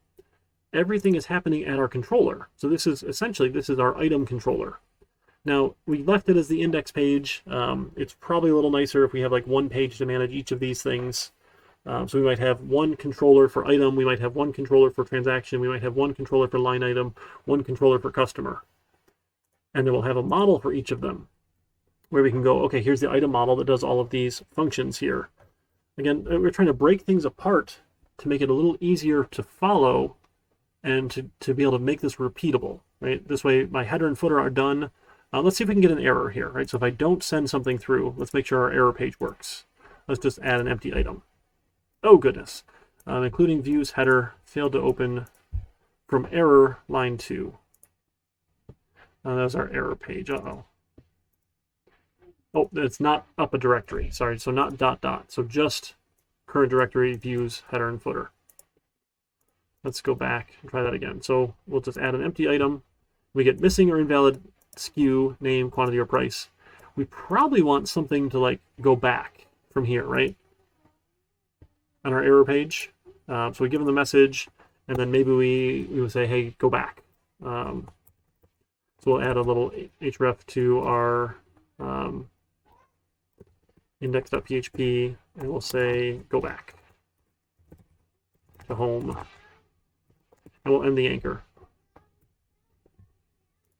everything is happening at our controller. So this is essentially, this is our item controller. Now, we left it as the index page. It's probably a little nicer if we have like one page to manage each of these things. So we might have one controller for item, we might have one controller for transaction, we might have one controller for line item, one controller for customer. And then we'll have a model for each of them, where we can go, okay, here's the item model that does all of these functions here. Again, we're trying to break things apart to make it a little easier to follow and to be able to make this repeatable, right? This way my header and footer are done. Let's see if we can get an error here, right? So if I don't send something through, let's make sure our error page works. Let's just add an empty item. Oh goodness, including views header failed to open from error line 2. That's our error page, uh-oh. Oh, it's not up a directory, sorry, so not ... So just current directory, views, header, and footer. Let's go back and try that again. So we'll just add an empty item. We get missing or invalid SKU, name, quantity, or price. We probably want something to like go back from here, right? On our error page. So we give them the message, and then maybe we would say, hey, go back. So we'll add a little href to our index.php, and we'll say go back to home. And we'll end the anchor.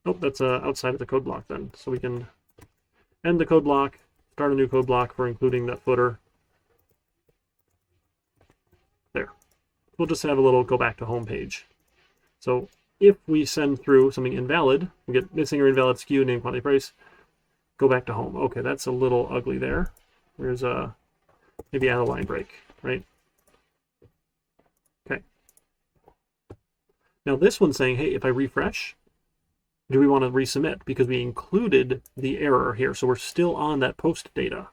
Oh, that's outside of the code block then. So we can end the code block, start a new code block for including that footer. There. We'll just have a little go back to home page. So if we send through something invalid, we get missing or invalid SKU, name, quantity, price, go back to home. Okay, that's a little ugly there. There's maybe add a line break, right? Okay. Now this one's saying, hey, if I refresh, do we want to resubmit? Because we included the error here, so we're still on that post data.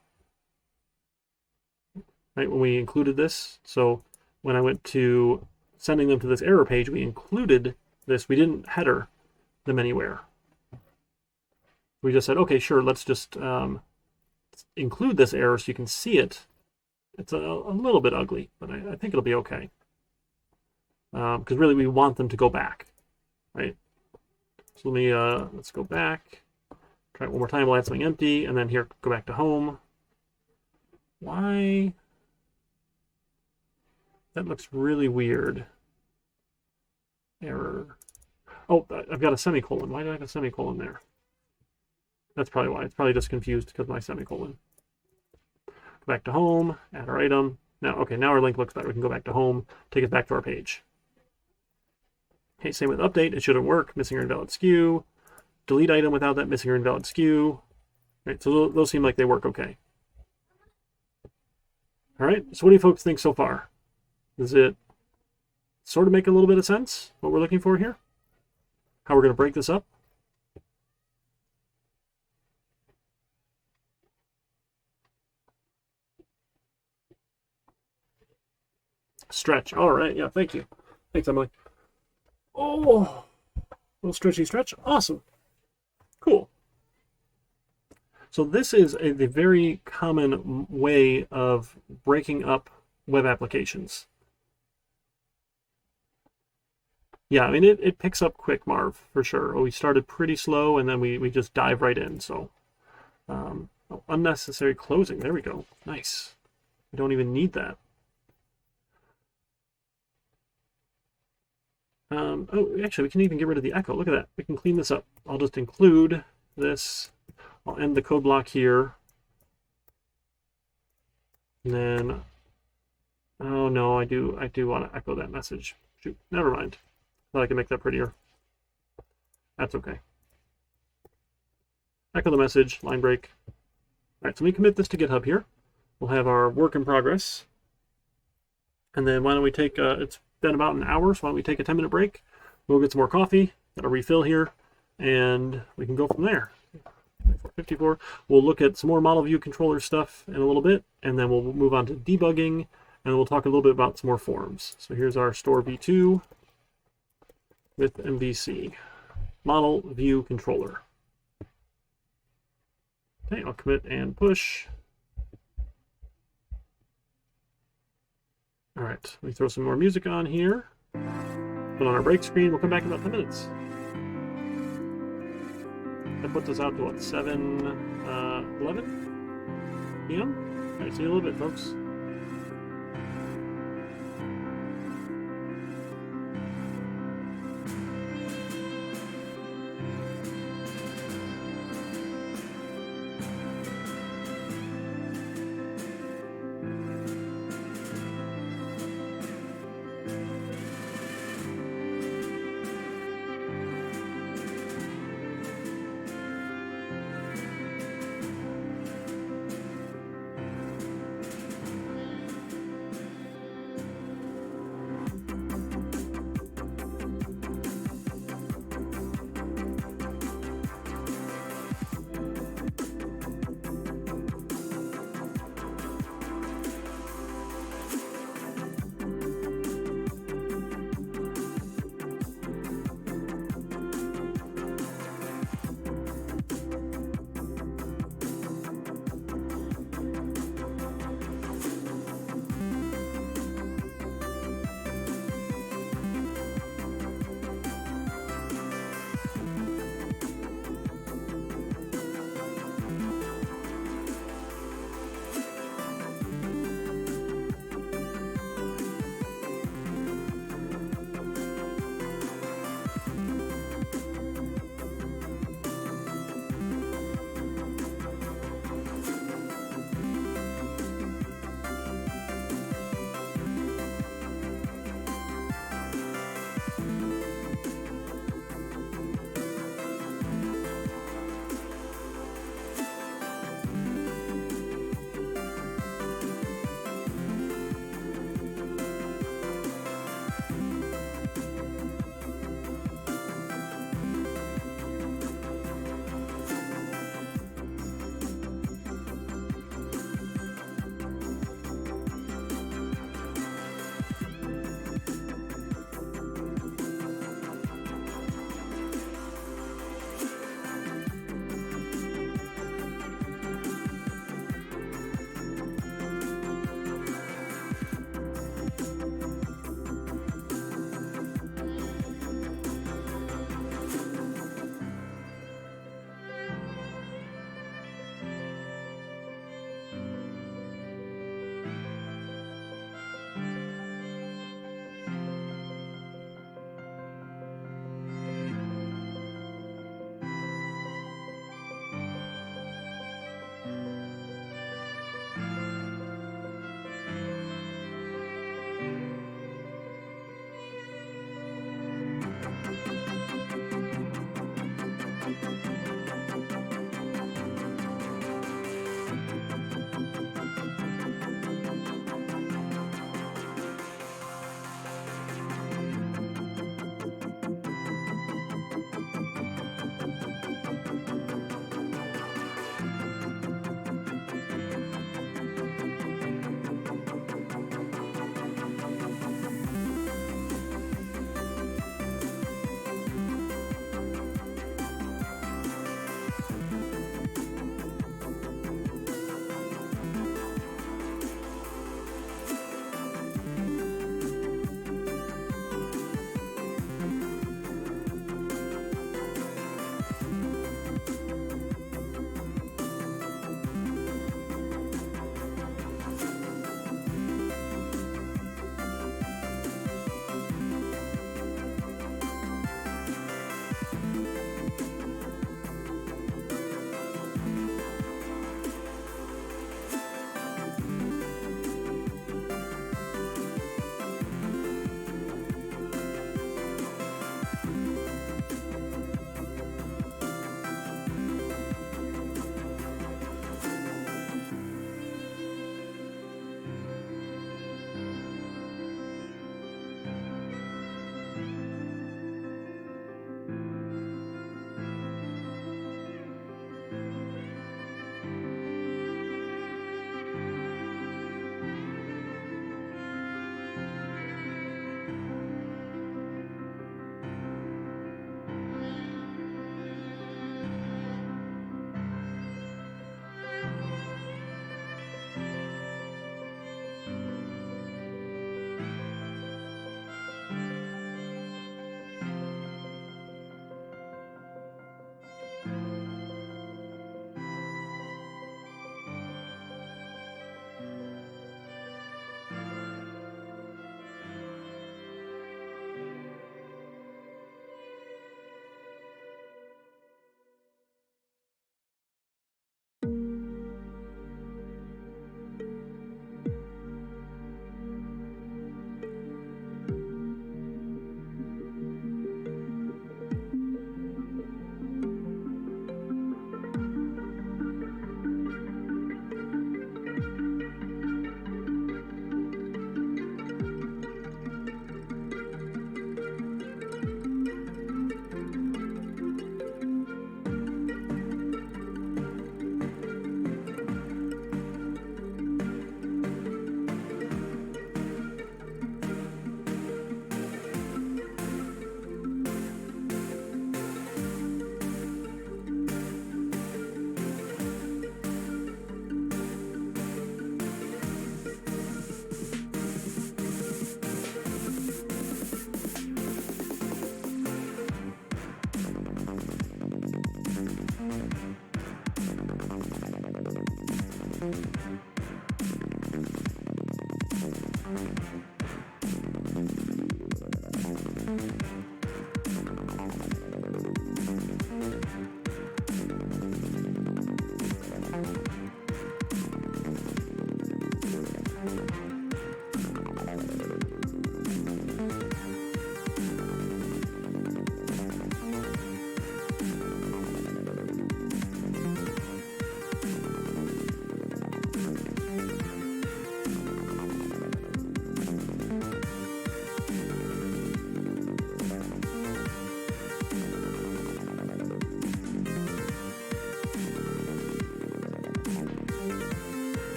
Right, when we included this, so when I went to sending them to this error page, we included this. We didn't header them anywhere. We just said, okay, sure, let's just include this error so you can see it. It's a little bit ugly, but I think it'll be okay. Because really we want them to go back, right? So let me, let's go back. Try it one more time, we'll add something empty, and then here, go back to home. Why? That looks really weird. Error. Oh, I've got a semicolon. Why do I have a semicolon there? That's probably why. It's probably just confused because of my semicolon. Go back to home, add our item. Now, okay, now our link looks better. We can go back to home, take us back to our page. Okay, same with update. It shouldn't work. Missing or invalid SKU. Delete item without that missing or invalid SKU. Right, so those seem like they work okay. All right, so what do you folks think so far? Does it sort of make a little bit of sense, what we're looking for here? How we're going to break this up? Stretch. All right. Yeah, thank you. Thanks, Emily. Oh, little stretchy stretch. Awesome. Cool. So this is a very common way of breaking up web applications. Yeah, I mean, it picks up quick, Marv, for sure. We started pretty slow, and then we just dive right in. So unnecessary closing. There we go. Nice. We don't even need that. Oh, actually, we can even get rid of the echo. Look at that. We can clean this up. I'll just include this. I'll end the code block here. And then, oh no, I do want to echo that message. Shoot, never mind. Thought I could make that prettier. That's okay. Echo the message, line break. All right, so we commit this to GitHub here. We'll have our work in progress. And then why don't we take, it's been about an hour, so why don't we take a 10-minute break? We'll get some more coffee, got a refill here, and we can go from there. 54. We'll look at some more model view controller stuff in a little bit, and then we'll move on to debugging, and we'll talk a little bit about some more forms. So here's our store v2 with MVC, model view controller. Okay, I'll commit and push. All right, let me throw some more music on here. Put on our break screen. We'll come back in about 10 minutes. That puts us out to what, 7:11 p.m.? All right, see you in a little bit, folks.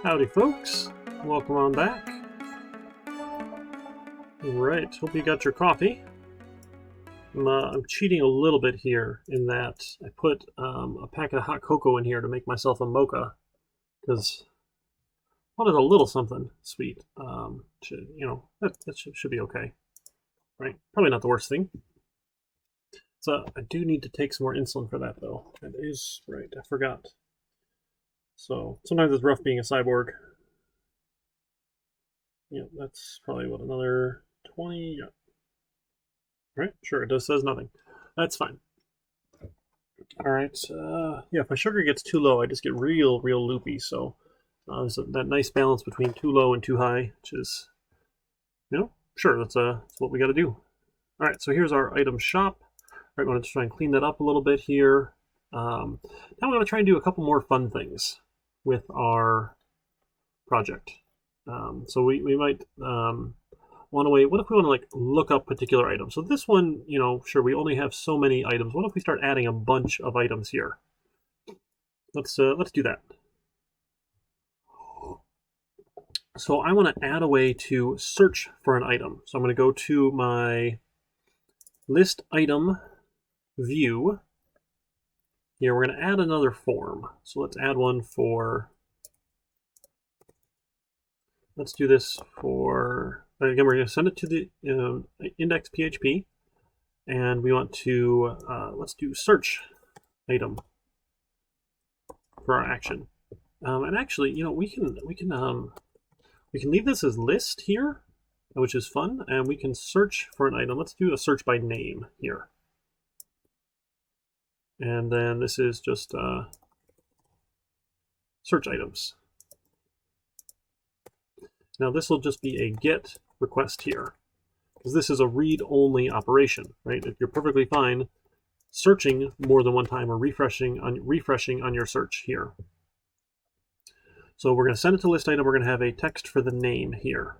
Howdy folks, welcome on back. Alright, hope you got your coffee. I'm cheating a little bit here in that I put a packet of hot cocoa in here to make myself a mocha, because I wanted a little something sweet. That should be okay, right? Probably not the worst thing. So I do need to take some more insulin for that though. That is right, I forgot. So sometimes it's rough being a cyborg. Yeah, that's probably what, another 20? Yeah, Right? Sure, it just says nothing. That's fine. All right. Yeah, if my sugar gets too low, I just get real loopy. So there's that nice balance between too low and too high, which is, sure, that's what we got to do. All right, so here's our item shop. All right, I want to try and clean that up a little bit here. Now I'm going to try and do a couple more fun things with our project. So we might want to what if we want to like look up particular items? So this one, sure, we only have so many items. What if we start adding a bunch of items here? Let's do that. So I want to add a way to search for an item. So I'm going to go to my list item view. Here we're going to add another form. So let's add one for, let's do this for, again, we're going to send it to the index PHP, and we want to, let's do search item for our action. And actually, we can leave this as list here, which is fun, and we can search for an item. Let's do a search by name here. And then this is just search items. Now this will just be a get request here, because this is a read-only operation, right? If you're perfectly fine searching more than one time or refreshing on your search here. So we're going to send it to list item. We're going to have a text for the name here.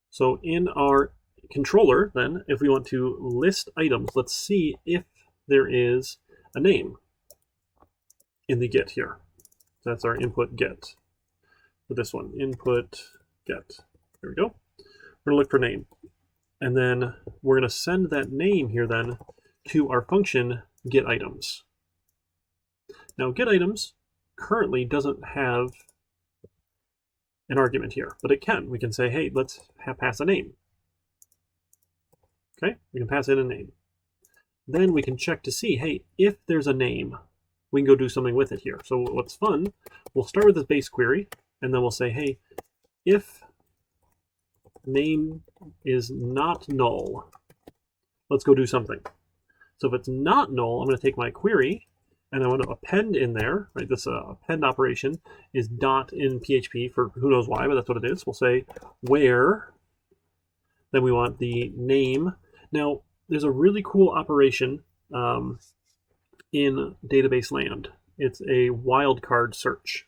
So in our controller, then, if we want to list items, let's see if there is a name in the get here. That's our input get. For this one, input get. There we go. We're going to look for name. And then we're going to send that name here then to our function get items. Now get items currently doesn't have an argument here, but it can. We can say, hey, let's pass a name. Okay, we can pass in a name. Then we can check to see, hey, if there's a name, we can go do something with it here. So what's fun, we'll start with this base query, and then we'll say, hey, if name is not null, let's go do something. So if it's not null, I'm going to take my query, and I want to append in there, right? This append operation is dot in PHP for who knows why, but that's what it is. We'll say where, then we want the name. Now, there's a really cool operation in database land. It's a wildcard search,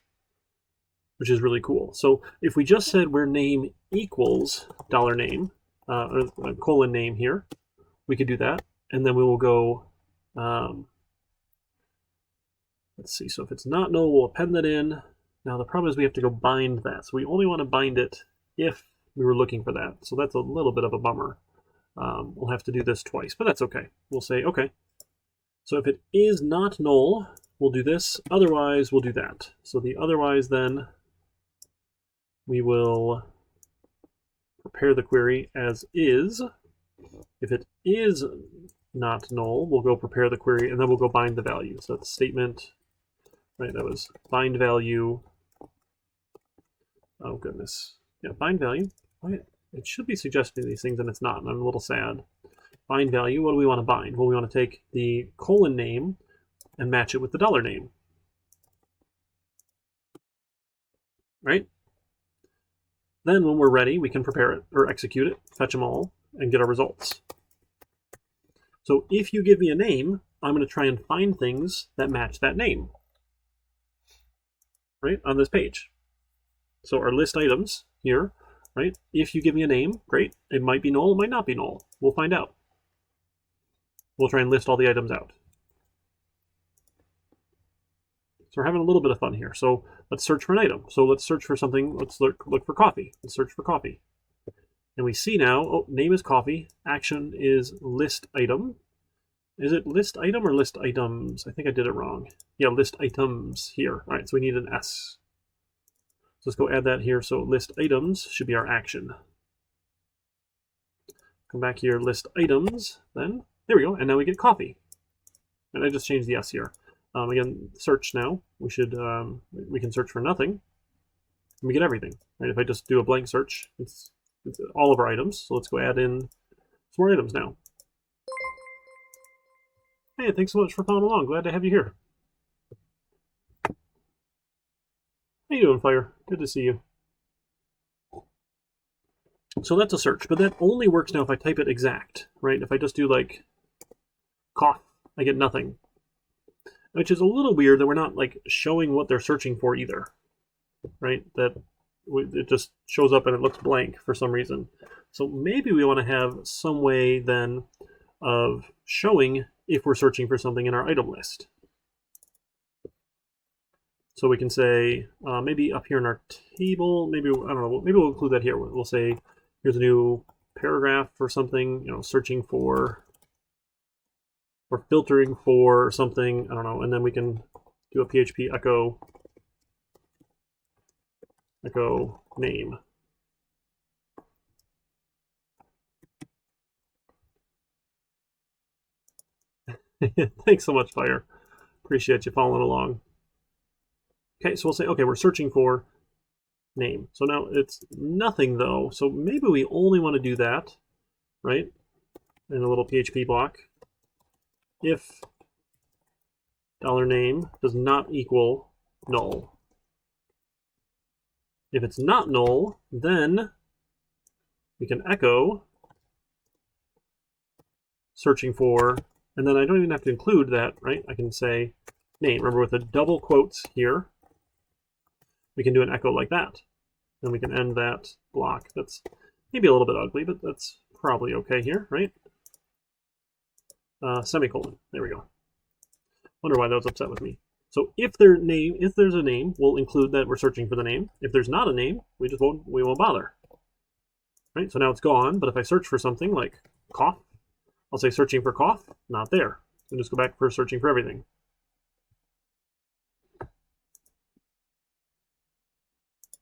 which is really cool. So if we just said where name equals $name, or colon name here, we could do that. And then we will go, let's see, so if it's not null, we'll append that in. Now the problem is we have to go bind that. So we only want to bind it if we were looking for that. So that's a little bit of a bummer. We'll have to do this twice, but that's okay. We'll say, okay. So if it is not null, we'll do this. Otherwise, we'll do that. So the otherwise then, we will prepare the query as is. If it is not null, we'll go prepare the query, and then we'll go bind the value. So that's statement, right, that was bind value. Oh, goodness. Yeah, bind value. It should be suggesting these things, and it's not, and I'm a little sad. Bind value, what do we want to bind? Well, we want to take the colon name and match it with the $name. Right? Then when we're ready, we can prepare it, or execute it, fetch them all, and get our results. So if you give me a name, I'm going to try and find things that match that name, right, on this page. So our list items here, right, if you give me a name, great. It might be null, it might not be null. We'll find out. We'll try and list all the items out. So we're having a little bit of fun here. So let's search for an item. So let's search for something. Let's look for coffee. Let's search for coffee. And we see now, oh, name is coffee. Action is list item. Is it list item or list items? I think I did it wrong. Yeah, list items here. All right, so we need an S. So let's go add that here. So list items should be our action. Come back here, list items, then. There we go, and now we get coffee. And I just changed the S here. Again, search now. We should we can search for nothing, and we get everything. Right? If I just do a blank search, it's all of our items. So let's go add in. more items now. Hey, thanks so much for following along. Glad to have you here. How you doing, Fire? Good to see you. So that's a search, but that only works now if I type it exact, right? If I just do like cough, I get nothing. Which is a little weird that we're not like showing what they're searching for either, right? That it just shows up and it looks blank for some reason. So maybe we want to have some way then of showing if we're searching for something in our item list. So we can say, maybe up here in our table, maybe, I don't know, maybe we'll include that here. We'll say, here's a new paragraph or something, you know, searching for, or filtering for something, I don't know, and then we can do a PHP echo name. Thanks so much, Fire. Appreciate you following along. Okay, so we'll say, okay, we're searching for name. So now it's nothing though, so maybe we only want to do that, right? In a little PHP block. If $name does not equal null. If it's not null, then we can echo searching for, and then I don't even have to include that, right? I can say name. Remember, with the double quotes here, we can do an echo like that. And we can end that block. That's maybe a little bit ugly, but that's probably okay here, right? Semicolon. There we go. Wonder why that was upset with me. So if there's a name, we'll include that we're searching for the name. If there's not a name, we won't bother. Right? So now it's gone, but if I search for something like cough, I'll say searching for cough, not there. And just go back for searching for everything.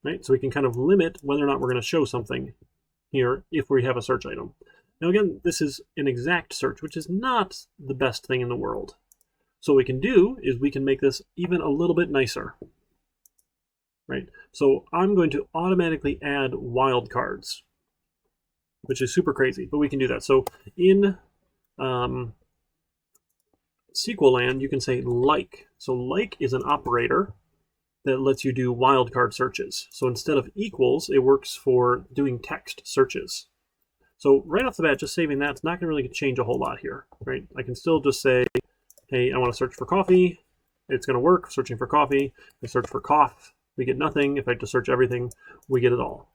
Right? So we can kind of limit whether or not we're going to show something here if we have a search item. Now again, this is an exact search, which is not the best thing in the world. So what we can do is we can make this even a little bit nicer. Right? So I'm going to automatically add wildcards, which is super crazy, but we can do that. So in SQL land, you can say like. So like is an operator that lets you do wildcard searches. So instead of equals, it works for doing text searches. So right off the bat, just saving that's not going to really change a whole lot here, right? I can still just say, hey, I want to search for coffee. It's going to work, searching for coffee. I search for cough, we get nothing. If I just search everything, we get it all.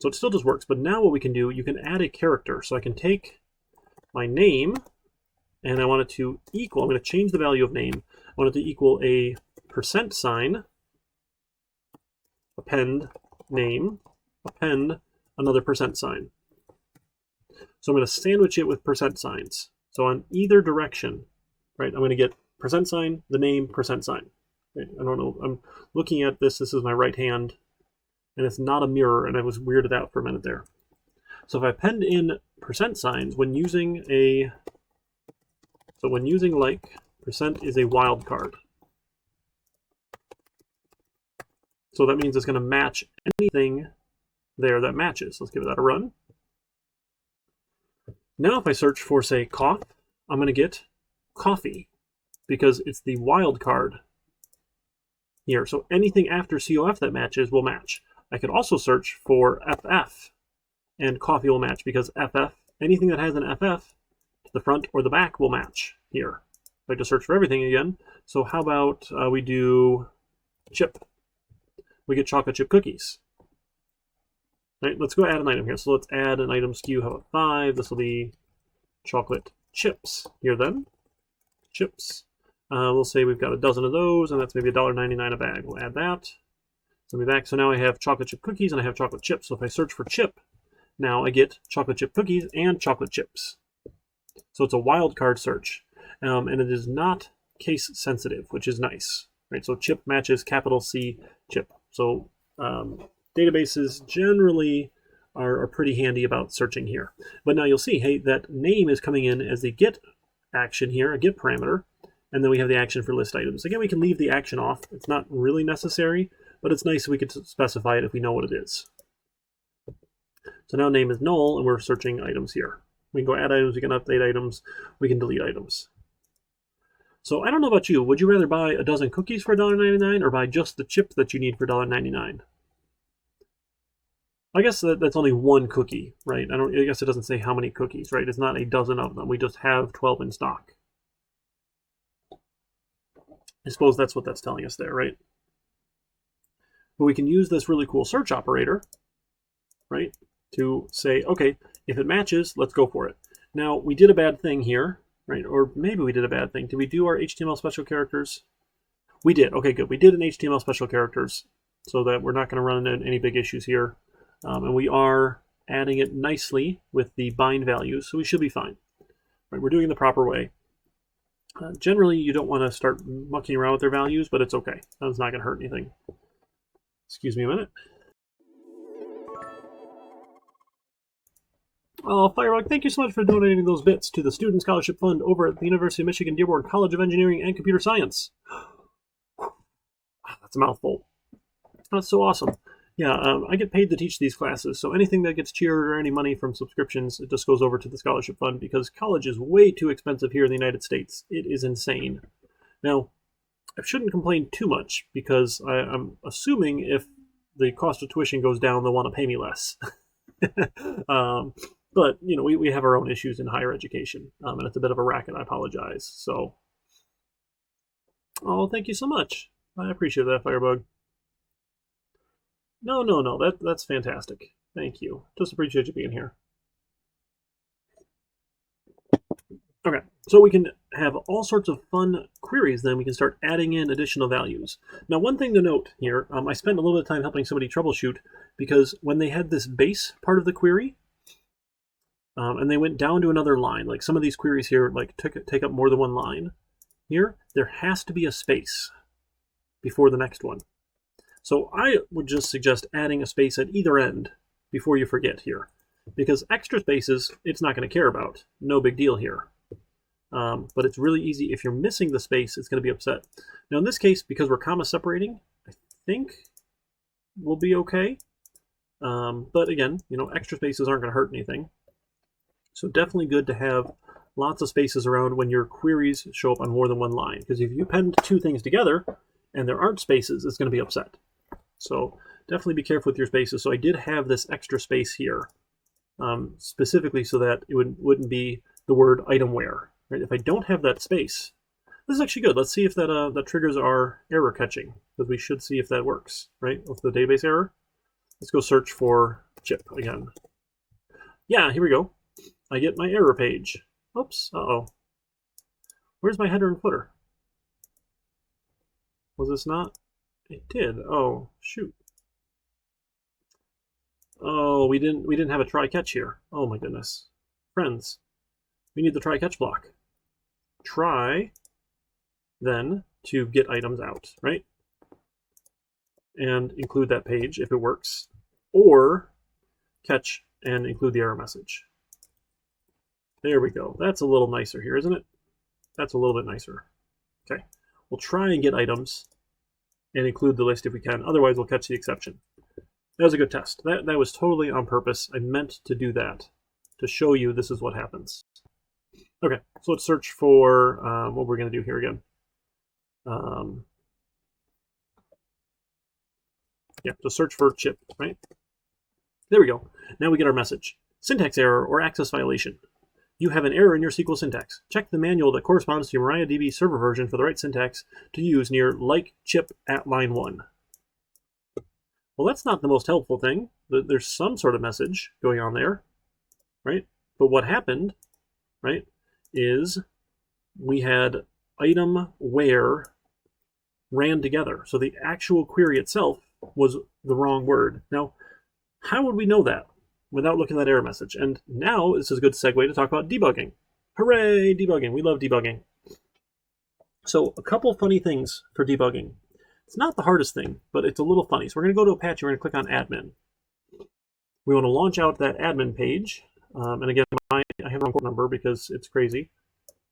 So it still just works, but now what we can do, you can add a character. So I can take my name, and I want it to equal, I'm going to change the value of name. I want it to equal a %, append name, append another %. So I'm going to sandwich it with %. So on either direction, right, I'm going to get %, the name, %. Right? I don't know, I'm looking at this is my right hand, and it's not a mirror, and I was weirded out for a minute there. So if I append in %, when using like, % is a wildcard. So that means it's going to match anything there that matches. Let's give that a run. Now if I search for, say, cough, I'm going to get coffee because it's the wildcard here. So anything after COF that matches will match. I could also search for FF, and coffee will match because FF, anything that has an FF to the front or the back will match here. I just search for everything again. So how about we do chip? We get chocolate chip cookies. Right, let's go add an item here. So let's add an item SKU. How about 5? This will be chocolate chips here then. Chips. We'll say we've got a dozen of those, and that's maybe $1.99 a bag. We'll add that. So back. So now I have chocolate chip cookies and I have chocolate chips. So if I search for chip, now I get chocolate chip cookies and chocolate chips. So it's a wildcard search, and it is not case sensitive, which is nice. Right? So chip matches capital C chip. So databases generally are pretty handy about searching here. But now you'll see, hey, that name is coming in as the get action here, a get parameter, and then we have the action for list items. Again, we can leave the action off. It's not really necessary, but it's nice if we could specify it if we know what it is. So now name is null, and we're searching items here. We can go add items, we can update items, we can delete items. So I don't know about you. Would you rather buy a dozen cookies for $1.99 or buy just the chip that you need for $1.99? I guess that's only one cookie, right? I guess it doesn't say how many cookies, right? It's not a dozen of them. We just have 12 in stock. I suppose that's what that's telling us there, right? But we can use this really cool search operator, right, to say, okay, if it matches, let's go for it. Now, we did a bad thing here, right? Or maybe we did a bad thing. Did we do our HTML special characters? We did. Okay, good. We did an HTML special characters so that we're not going to run into any big issues here. And we are adding it nicely with the bind values, so we should be fine. Right, we're doing it the proper way. Generally, you don't want to start mucking around with their values, but it's okay. That's not going to hurt anything. Excuse me a minute. Oh, Firebug, thank you so much for donating those bits to the Student Scholarship Fund over at the University of Michigan Dearborn College of Engineering and Computer Science. That's a mouthful. That's so awesome. Yeah, I get paid to teach these classes, so anything that gets cheered or any money from subscriptions, it just goes over to the scholarship fund because college is way too expensive here in the United States. It is insane. Now, I shouldn't complain too much because I'm assuming if the cost of tuition goes down, they'll want to pay me less. But, you know, we have our own issues in higher education, and it's a bit of a racket. I apologize. So, oh, thank you so much. I appreciate that, Firebug. No, that's fantastic. Thank you. Just appreciate you being here. Okay, so we can have all sorts of fun queries then. We can start adding in additional values. Now, one thing to note here, I spent a little bit of time helping somebody troubleshoot because when they had this base part of the query, and they went down to another line, like some of these queries here like take up more than one line, here, there has to be a space before the next one. So I would just suggest adding a space at either end before you forget here, because extra spaces, it's not going to care about. No big deal here. But it's really easy. If you're missing the space, it's going to be upset. Now in this case, because we're comma separating, I think we'll be okay. But again, you know, extra spaces aren't going to hurt anything. So definitely good to have lots of spaces around when your queries show up on more than one line, because if you append two things together and there aren't spaces, it's going to be upset. So definitely be careful with your spaces. So I did have this extra space here, specifically so that it wouldn't be the word itemware. Right? If I don't have that space, this is actually good. Let's see if that triggers our error catching, because we should see if that works, right? With the database error. Let's go search for chip again. Yeah, here we go. I get my error page. Oops, uh-oh. Where's my header and footer? Was this not? It did. Oh, shoot. Oh, we didn't have a try catch here. Oh my goodness. Friends, we need the try catch block. Try then to get items out, right? And include that page if it works, or catch and include the error message. There we go. That's a little nicer here, isn't it? That's a little bit nicer. Okay. We'll try and get items and include the list if we can. Otherwise, we'll catch the exception. That was a good test. That was totally on purpose. I meant to do that to show you this is what happens. Okay, so let's search for what we're going to do here again. Yeah, so search for chip, right? There we go. Now we get our message. Syntax error or access violation. You have an error in your SQL syntax. Check the manual that corresponds to your MariaDB server version for the right syntax to use near like chip at line 1. Well, that's not the most helpful thing. There's some sort of message going on there, right? But what happened, right, is we had item where ran together. So the actual query itself was the wrong word. Now, how would we know that without looking at that error message? And now this is a good segue to talk about debugging. Hooray, debugging. We love debugging. So a couple funny things for debugging. It's not the hardest thing, but it's a little funny. So we're going to go to Apache. We're going to click on admin. We want to launch out that admin page. And again, I have the wrong port number because it's crazy.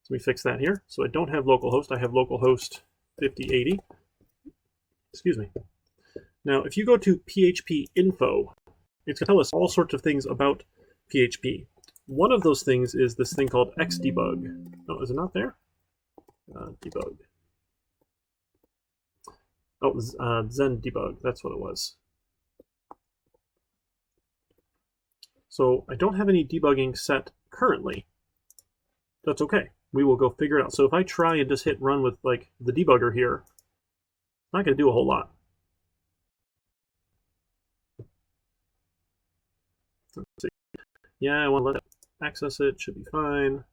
So we fix that here. So I don't have localhost. I have localhost 5080. Excuse me. Now, if you go to PHP info, it's going to tell us all sorts of things about PHP. one of those things is this thing called Phpxdebug. Oh, is it not there? Debug. Oh, Zen debug. That's what it was. So I don't have any debugging set currently. That's okay. We will go figure it out. So if I try and just hit run with like the debugger here, it's not going to do a whole lot. Let's see. Yeah, I want to let it access it. Should be fine.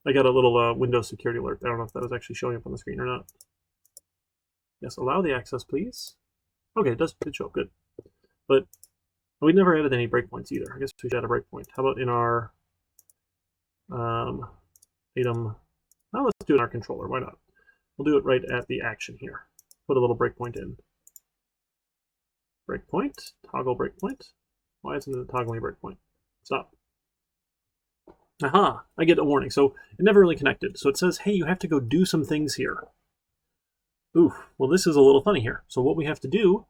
I got a little Windows security alert. I don't know if that was actually showing up on the screen or not. Yes, allow the access, please. Okay, it did show up. Good. But we never added any breakpoints either. I guess we should add a breakpoint. How about in our item? Well, let's do it in our controller. Why not? We'll do it right at the action here. Put a little breakpoint in. Breakpoint. Toggle breakpoint. Why isn't it toggling breakpoint? Stop. Aha! I get a warning. So it never really connected. So it says, hey, you have to go do some things here. Oof. Well, this is a little funny here. So what we have to do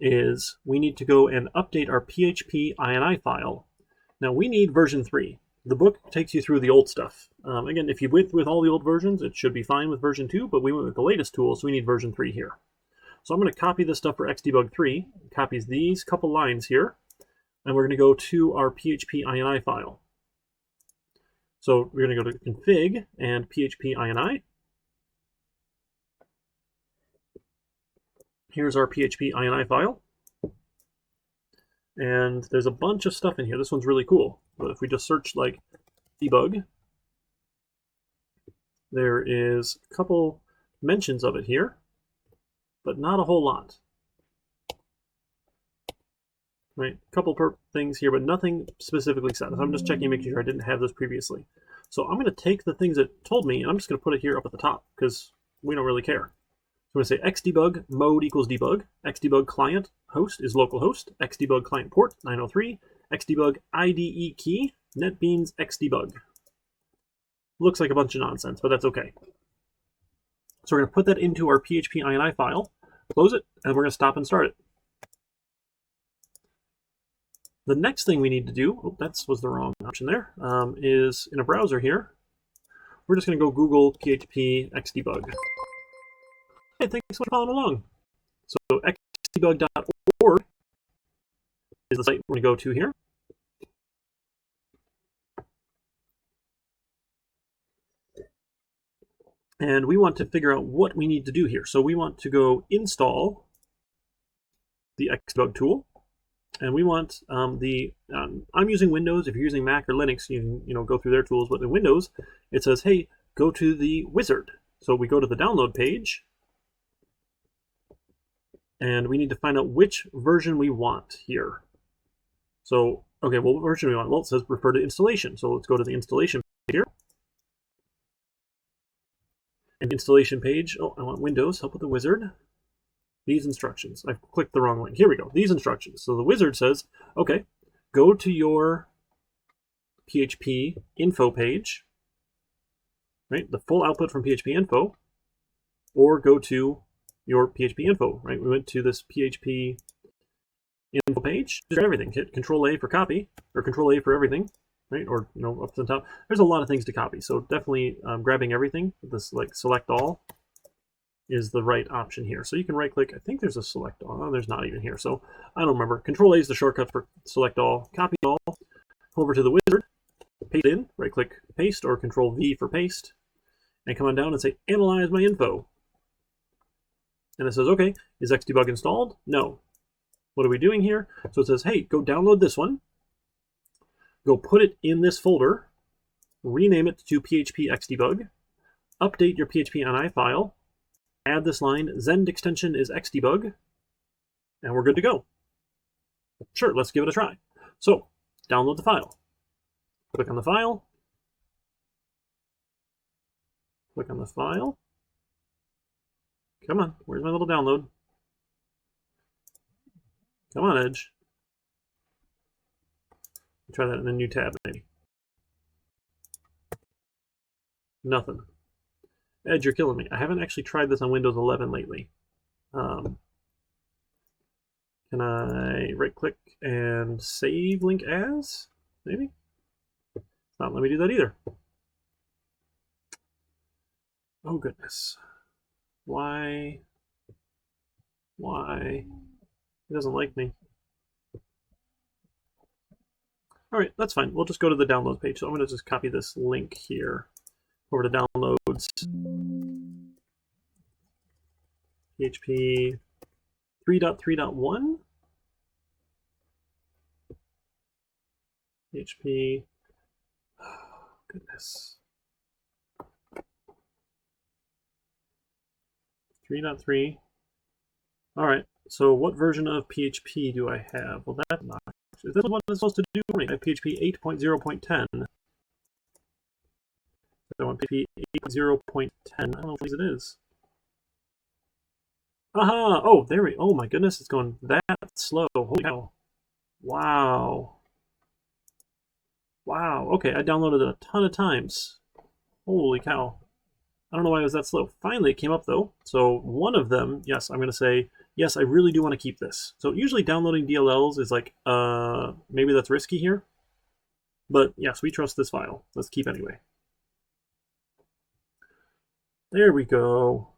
is we need to go and update our PHP Ini file. Now we need version 3. The book takes you through the old stuff. Again, if you went with all the old versions, it should be fine with version 2, but we went with the latest tool, so we need version 3 here. So I'm going to copy this stuff for Phpxdebug 3, copies these couple lines here, and we're going to go to our PHP Ini file. So we're going to go to config and PHP Ini. Here's our PHP Ini file. And there's a bunch of stuff in here. This one's really cool. But if we just search like debug, there is a couple mentions of it here, but not a whole lot. Right, a couple things here, but nothing specifically set. So I'm just checking, making sure I didn't have those previously. So I'm going to take the things it told me, and I'm just going to put it here up at the top, because we don't really care. So I'm going to say xdebug mode equals debug, xdebug client host is localhost, xdebug client port 903, xdebug IDE key, NetBeans xdebug. Looks like a bunch of nonsense, but that's okay. So we're going to put that into our PHP Ini file, close it, and we're going to stop and start it. The next thing we need to do, oh, that was the wrong option there, is in a browser here, we're just going to go Google Phpxdebug. Hey, thanks for following along. So Phpxdebug.org is the site we're going to go to here. And we want to figure out what we need to do here. So we want to go install the Phpxdebug tool. And we want I'm using Windows. If you're using Mac or Linux, you can go through their tools. But in Windows, it says, hey, go to the wizard. So we go to the download page. And we need to find out which version we want here. So, okay, well, what version do we want? Well, it says refer to installation. So let's go to the installation page here. And the installation page, oh, I want Windows, help with the wizard. These instructions. I've clicked the wrong link. Here we go. These instructions. So the wizard says, okay, go to your PHP info page, right? The full output from PHP info, or go to your PHP info, right? We went to this PHP info page. There's everything. Hit Control A for copy, or Control A for everything, right? Or up to the top. There's a lot of things to copy. So definitely grabbing everything. This like select all is the right option here. So you can right click. I think there's a select all. Oh, there's not even here. So I don't remember. Control A is the shortcut for select all. Copy all. Over to the wizard. Paste in. Right click paste or Control V for paste. And come on down and say analyze my info. And it says, okay, is Xdebug installed? No. What are we doing here? So it says, hey, go download this one. Go put it in this folder. Rename it to Phpxdebug. Update your PHP Ini file. Add this line, Zend extension is Xdebug. And we're good to go. Sure, let's give it a try. So, download the file. Click on the file. Click on the file. Come on, where's my little download? Come on, Edge. Try that in a new tab, maybe. Nothing. Edge, you're killing me. I haven't actually tried this on Windows 11 lately. Come Can I right click and save link as? Maybe? It's not let me do that either. Oh goodness. Why? Why? It doesn't like me. All right, that's fine. We'll just go to the downloads page. So I'm going to just copy this link here over to downloads. PHP 3.3.1. PHP. Oh, goodness. 3.3. All right. So what version of PHP do I have? Well, that's not. Is this what it's supposed to do for me? I have PHP 8.0.10. So on PHP 8.0.10, I don't know what it is. Aha! Oh, there we. Oh my goodness, it's going that slow. Holy cow! Wow. Wow. Okay, I downloaded it a ton of times. Holy cow! I don't know why it was that slow. Finally, it came up though. So one of them, yes, I'm going to say yes. I really do want to keep this. So usually downloading DLLs is like, maybe that's risky here, but yes, we trust this file. Let's keep anyway. There we go.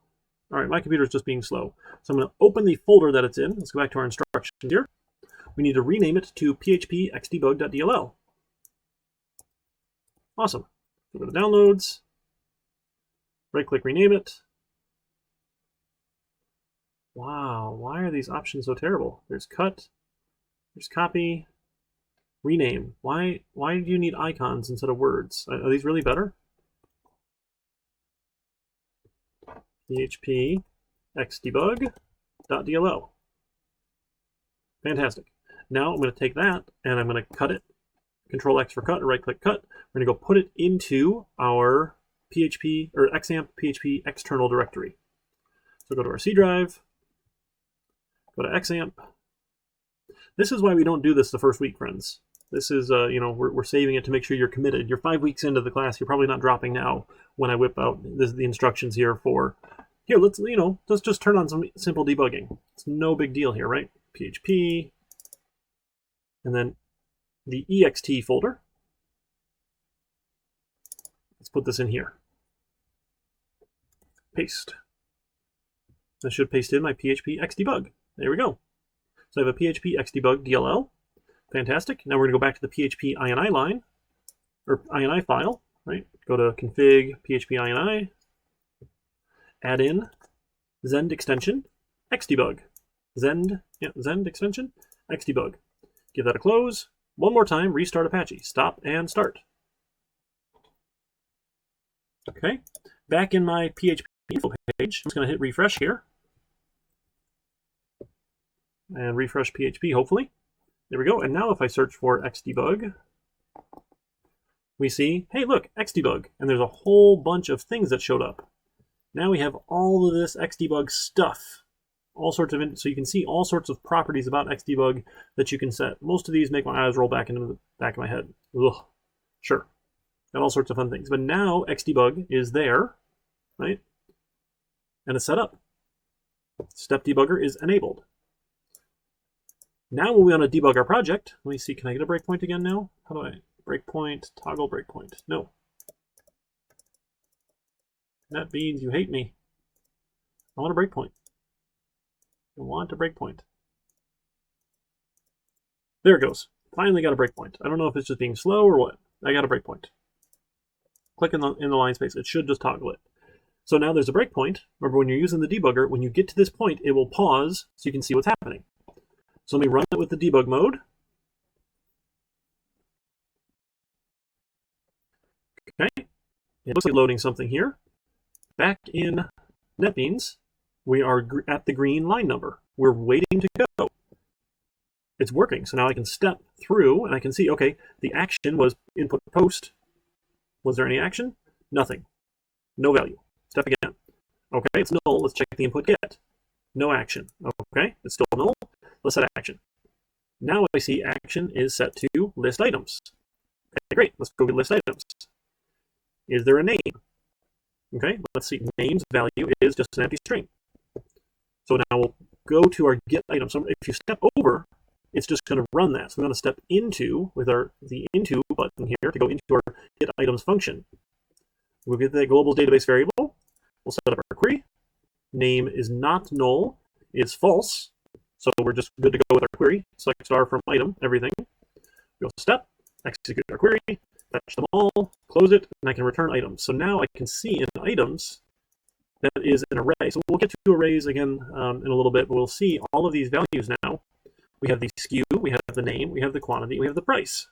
All right, my computer is just being slow. So I'm going to open the folder that it's in. Let's go back to our instructions here. We need to rename it to Phpxdebug Dll. Awesome. Go to the downloads. Right-click, rename it. Wow, why are these options so terrible? There's cut, there's copy, rename. Why do you need icons instead of words? Are these really better? Phpxdebug Dll. Fantastic. Now I'm going to take that and I'm going to cut it. Control X for cut, or right click cut. We're going to go put it into our PHP or XAMPP PHP external directory. So go to our C drive, go to XAMPP. This is why we don't do this the first week, friends. This is, we're saving it to make sure you're committed. You're 5 weeks into the class. You're probably not dropping now when I whip out the instructions here for, here, let's just turn on some simple debugging. It's no big deal here, right? PHP, and then the ext folder. Let's put this in here. Paste. I should paste in my Phpxdebug. There we go. So I have a Phpxdebug Dll. Fantastic. Now we're going to go back to the PHP ini line, or ini file, right? Go to config PHP ini, add in Zend extension, xdebug. Zend extension, xdebug. Give that a close. One more time, restart Apache. Stop and start. Okay, back in my PHP info page, I'm just going to hit refresh here. And refresh PHP, hopefully. There we go. And now if I search for xdebug, we see, hey, look, xdebug. And there's a whole bunch of things that showed up. Now we have all of this xdebug stuff. All sorts of, so you can see all sorts of properties about xdebug that you can set. Most of these make my eyes roll back into the back of my head. Ugh, sure. Got all sorts of fun things. But now xdebug is there, right? And it's set up. Step debugger is enabled. Now when we want to debug our project, let me see, can I get a breakpoint again now? How do I, breakpoint, toggle breakpoint? No. That means you hate me. I want a breakpoint. I want a breakpoint. There it goes. Finally got a breakpoint. I don't know if it's just being slow or what. I got a breakpoint. Click in the line space. It should just toggle it. So now there's a breakpoint. Remember, when you're using the debugger, when you get to this point, it will pause so you can see what's happening. So let me run it with the debug mode. Okay. It looks like loading something here. Back in NetBeans, we are at the green line number. We're waiting to go. It's working. So now I can step through and I can see, okay, the action was input post. Was there any action? Nothing. No value. Step again. Okay, it's null. Let's check the input get. No action. Okay, it's still null. Let's set action. Now I see action is set to list items. Okay, great. Let's go to list items. Is there a name? Okay, let's see. Name's value is just an empty string. So now we'll go to our get item. So if you step over, it's just going to run that. So we're going to step into with the into button here to go into our get items function. We'll get the global database variable. We'll set up our query. Name is not null, it's false. So we're just good to go with our query. Select star from item, everything. Go step, execute our query, fetch them all, close it, and I can return items. So now I can see in items that is an array. So we'll get to arrays again in a little bit, but we'll see all of these values now. We have the SKU, we have the name, we have the quantity, we have the price.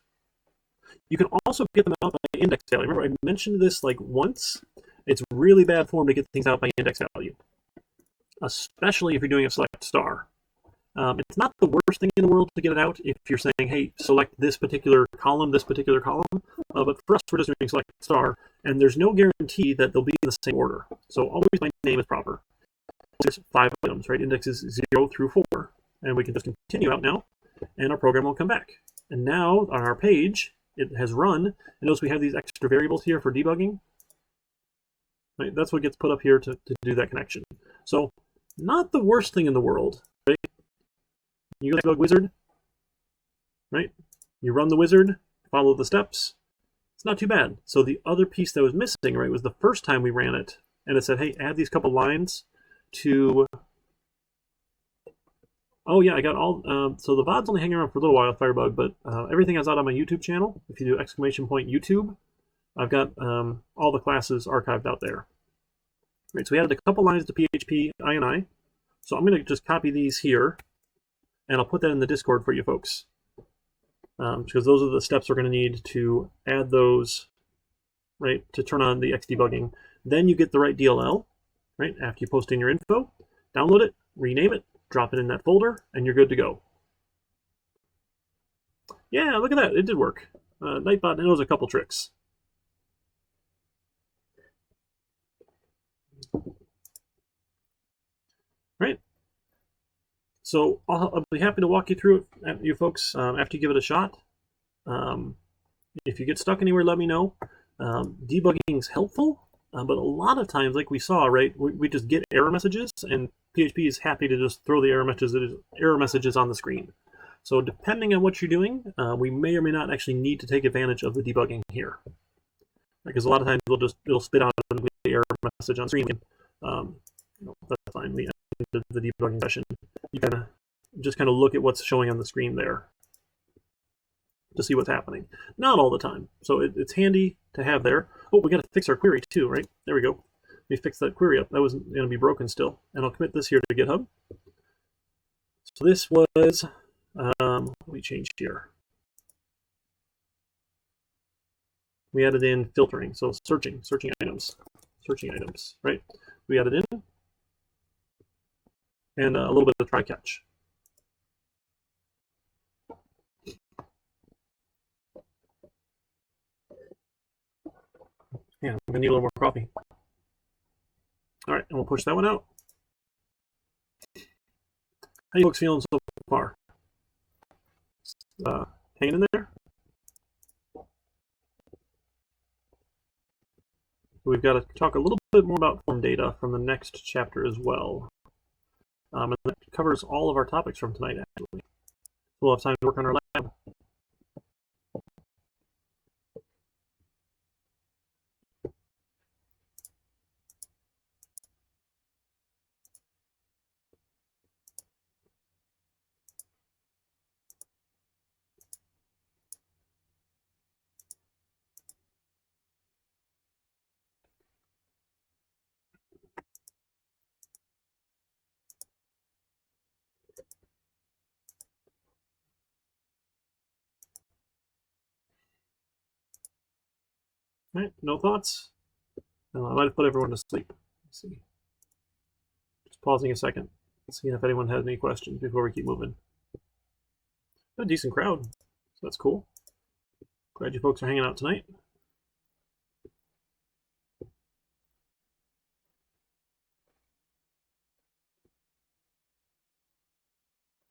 You can also get them out by index value. Remember, I mentioned this like once. It's really bad form to get things out by index value, especially if you're doing a select star. It's not the worst thing in the world to get it out if you're saying, hey, select this particular column, but for us, we're just doing select star, and there's no guarantee that they'll be in the same order. So always my name is proper. There's 5 items, right? Indexes 0 through 4. And we can just continue out now, and our program will come back. And now on our page, it has run, and notice we have these extra variables here for debugging. Right? That's what gets put up here to do that connection. So not the worst thing in the world, right? You go to Debug Wizard, right? You run the wizard, follow the steps. It's not too bad. So the other piece that was missing, right, was the first time we ran it, and it said, hey, add these couple lines to... Oh yeah, I got all, so the VOD's only hanging around for a little while, Firebug, but everything is out on my YouTube channel. If you do !YouTube, I've got all the classes archived out there. Right, so we added a couple lines to PHP Ini. So I'm going to just copy these here, and I'll put that in the Discord for you folks. Because those are the steps we're going to need to add those, right, to turn on the Phpxdebugging. Then you get the right DLL, right, after you post in your info, download it, rename it, drop it in that folder, and you're good to go. Yeah, look at that. It did work. Nightbot knows a couple tricks. Right. So I'll be happy to walk you through it, you folks, after you give it a shot. If you get stuck anywhere, let me know. Debugging is helpful, but a lot of times, like we saw, right, we just get error messages, and PHP is happy to just throw the error messages on the screen. So depending on what you're doing, we may or may not actually need to take advantage of the debugging here. Because a lot of times it'll spit out the error message on screen. That's fine. We ended the debugging session. You just kind of look at what's showing on the screen there to see what's happening. Not all the time. So it's handy to have there. Oh, we got to fix our query too, right? There we go. We fixed that query up. That was going to be broken still. And I'll commit this here to GitHub. So this was, we changed here. We added in filtering, so searching items, right? We added in, and a little bit of try catch. Yeah, I'm gonna need a little more coffee. All right, and we'll push that one out. How you folks feeling so far? Hanging in there? We've got to talk a little bit more about form data from the next chapter as well. And that covers all of our topics from tonight, actually. We'll have time to work on our lab. All right, no thoughts? I might have put everyone to sleep. Let's see. Just pausing a second, seeing if anyone has any questions before we keep moving. A decent crowd, so that's cool. Glad you folks are hanging out tonight.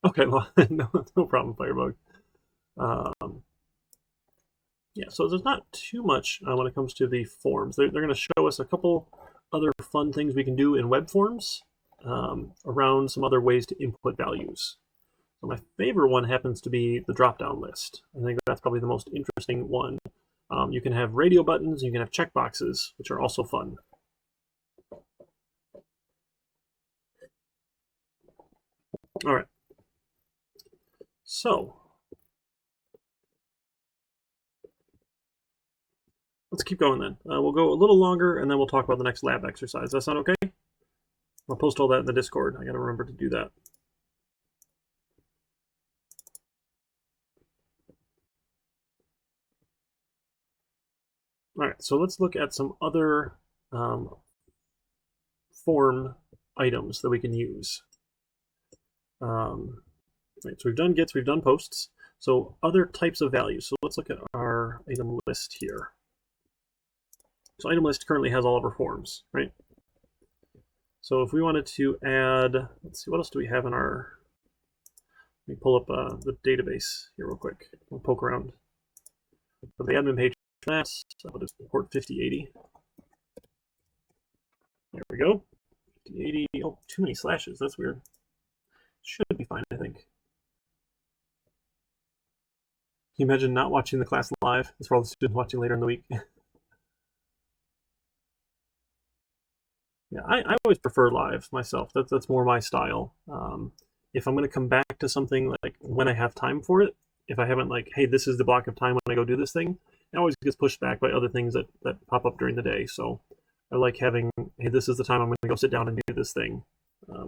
Okay, well, no problem, Firebug. Yeah, so there's not too much when it comes to the forms. They're going to show us a couple other fun things we can do in web forms. around some other ways to input values. So my favorite one happens to be the Dropdown List. I think that's probably the most interesting one. You can have radio buttons, you can have checkboxes, which are also fun. All right. So let's keep going then. We'll go a little longer, and then we'll talk about the next lab exercise. Does that sound okay? I'll post all that in the Discord. I got to remember to do that. All right, so let's look at some other form items that we can use. Right, so we've done gets, we've done posts. So other types of values. So let's look at our item list here. So item list currently has all of our forms, right? So if we wanted to add, let's see, what else do we have in our, let me pull up the database here real quick. We'll poke around. So the admin page, I'll just import 5080. There we go. 5080, oh, too many slashes, that's weird. Should be fine, I think. Can you imagine not watching the class live? That's for all the students watching later in the week. Yeah, I always prefer live myself. That's more my style. If I'm going to come back to something like when I have time for it, if I haven't like, hey, this is the block of time when I go do this thing, it always gets pushed back by other things that pop up during the day. So I like having, hey, this is the time I'm going to go sit down and do this thing.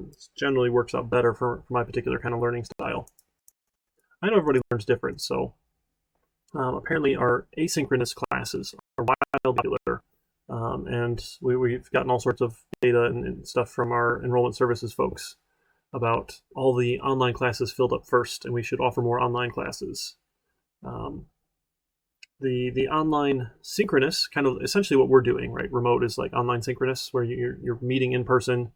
This generally works out better for my particular kind of learning style. I know everybody learns different, so apparently our asynchronous classes are wildly popular. And we've gotten all sorts of data and stuff from our enrollment services folks about all the online classes filled up first, and we should offer more online classes. The online synchronous, kind of essentially what we're doing, right? Remote is like online synchronous, where you're meeting in person,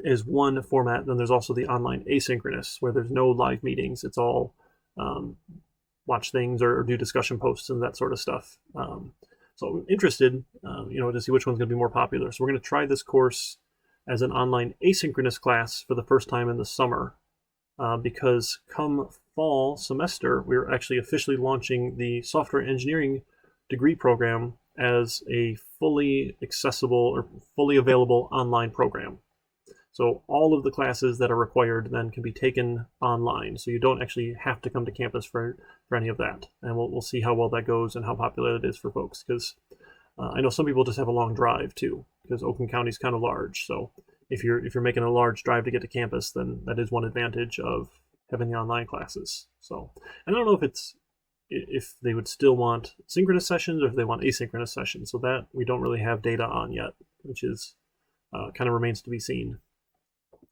is one format. Then there's also the online asynchronous, where there's no live meetings. It's all watch things or do discussion posts and that sort of stuff. So I'm interested, to see which one's going to be more popular. So we're going to try this course as an online asynchronous class for the first time in the summer, because come fall semester, we're actually officially launching the software engineering degree program as a fully accessible or fully available online program. So all of the classes that are required then can be taken online. So you don't actually have to come to campus for any of that. And we'll see how well that goes and how popular it is for folks. Because I know some people just have a long drive too, because Oakland County is kind of large. So if you're making a large drive to get to campus, then that is one advantage of having the online classes. So I don't know if they would still want synchronous sessions or if they want asynchronous sessions. So that we don't really have data on yet, which is kind of remains to be seen.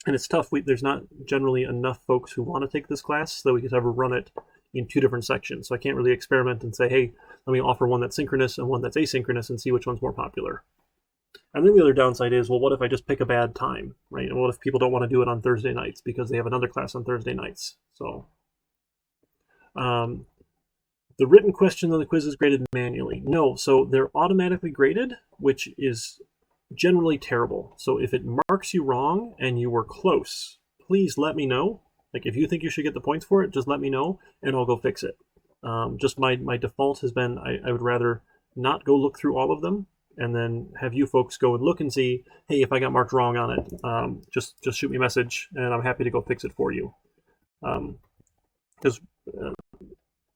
And it's tough. There's not generally enough folks who want to take this class so that we could ever run it in two different sections. So I can't really experiment and say, hey, let me offer one that's synchronous and one that's asynchronous and see which one's more popular. And then the other downside is, well, what if I just pick a bad time, right? And what if people don't want to do it on Thursday nights because they have another class on Thursday nights? So the written question on the quiz is graded manually. No, so they're automatically graded, which is generally terrible. So if it marks you wrong and you were close, please let me know. Like if you think you should get the points for it, just let me know and I'll go fix it. Just my default has been I would rather not go look through all of them and then have you folks go and look and see, hey, if I got marked wrong on it, just shoot me a message and I'm happy to go fix it for you. Because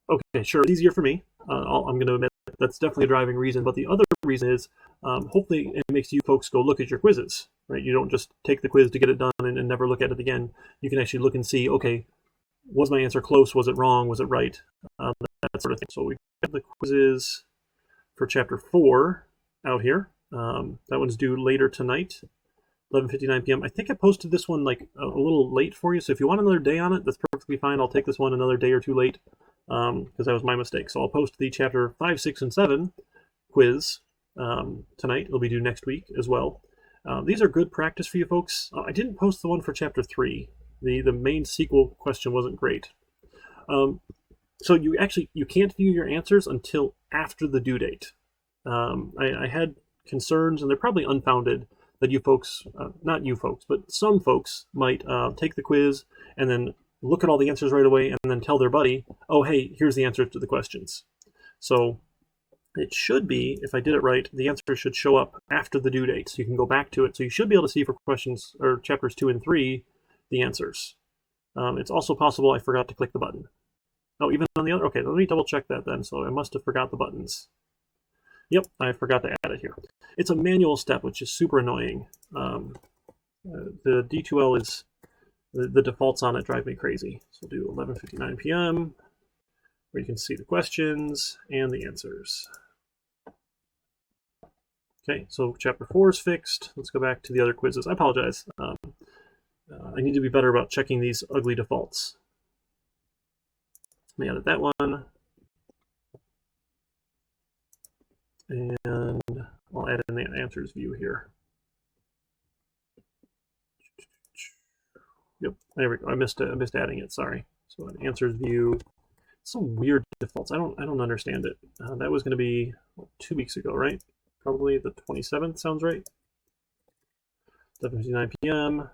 okay, sure, it's easier for me. I'm going to admit that's definitely a driving reason. But the other reason is hopefully it makes you folks go look at your quizzes, right? You don't just take the quiz to get it done and never look at it again. You can actually look and see, okay, was my answer close? Was it wrong? Was it right? That sort of thing. So we have the quizzes for chapter 4 out here. That one's due later tonight, 11:59 p.m. I think I posted this one like a little late for you. So if you want another day on it, that's perfectly fine. I'll take this one another day or two late because that was my mistake. So I'll post the chapter 5, 6, and 7 quiz tonight. It'll be due next week as well. These are good practice for you folks. I didn't post the one for chapter 3. The main SQL question wasn't great. So you can't view your answers until after the due date. I had concerns, and they're probably unfounded, that you folks, not you folks, but some folks might take the quiz and then look at all the answers right away and then tell their buddy, oh, hey, here's the answer to the questions. So it should be, if I did it right, the answer should show up after the due date. So you can go back to it. So you should be able to see for questions or chapters 2 and 3, the answers. It's also possible I forgot to click the button. Oh, even on the other, okay, let me double check that then. So I must have forgot the buttons. Yep, I forgot to add it here. It's a manual step, which is super annoying. The D2L is, the defaults on it drive me crazy. So do 11:59 p.m., where you can see the questions and the answers. Okay, so chapter 4 is fixed. Let's go back to the other quizzes. I apologize. I need to be better about checking these ugly defaults. Let me edit that one. And I'll add in the answers view here. Yep, there we go. I missed adding it, sorry. So an answers view. Some weird defaults. I don't understand it. That was going to be 2 weeks ago, right? Probably the 27th sounds right. 7:59 p.m.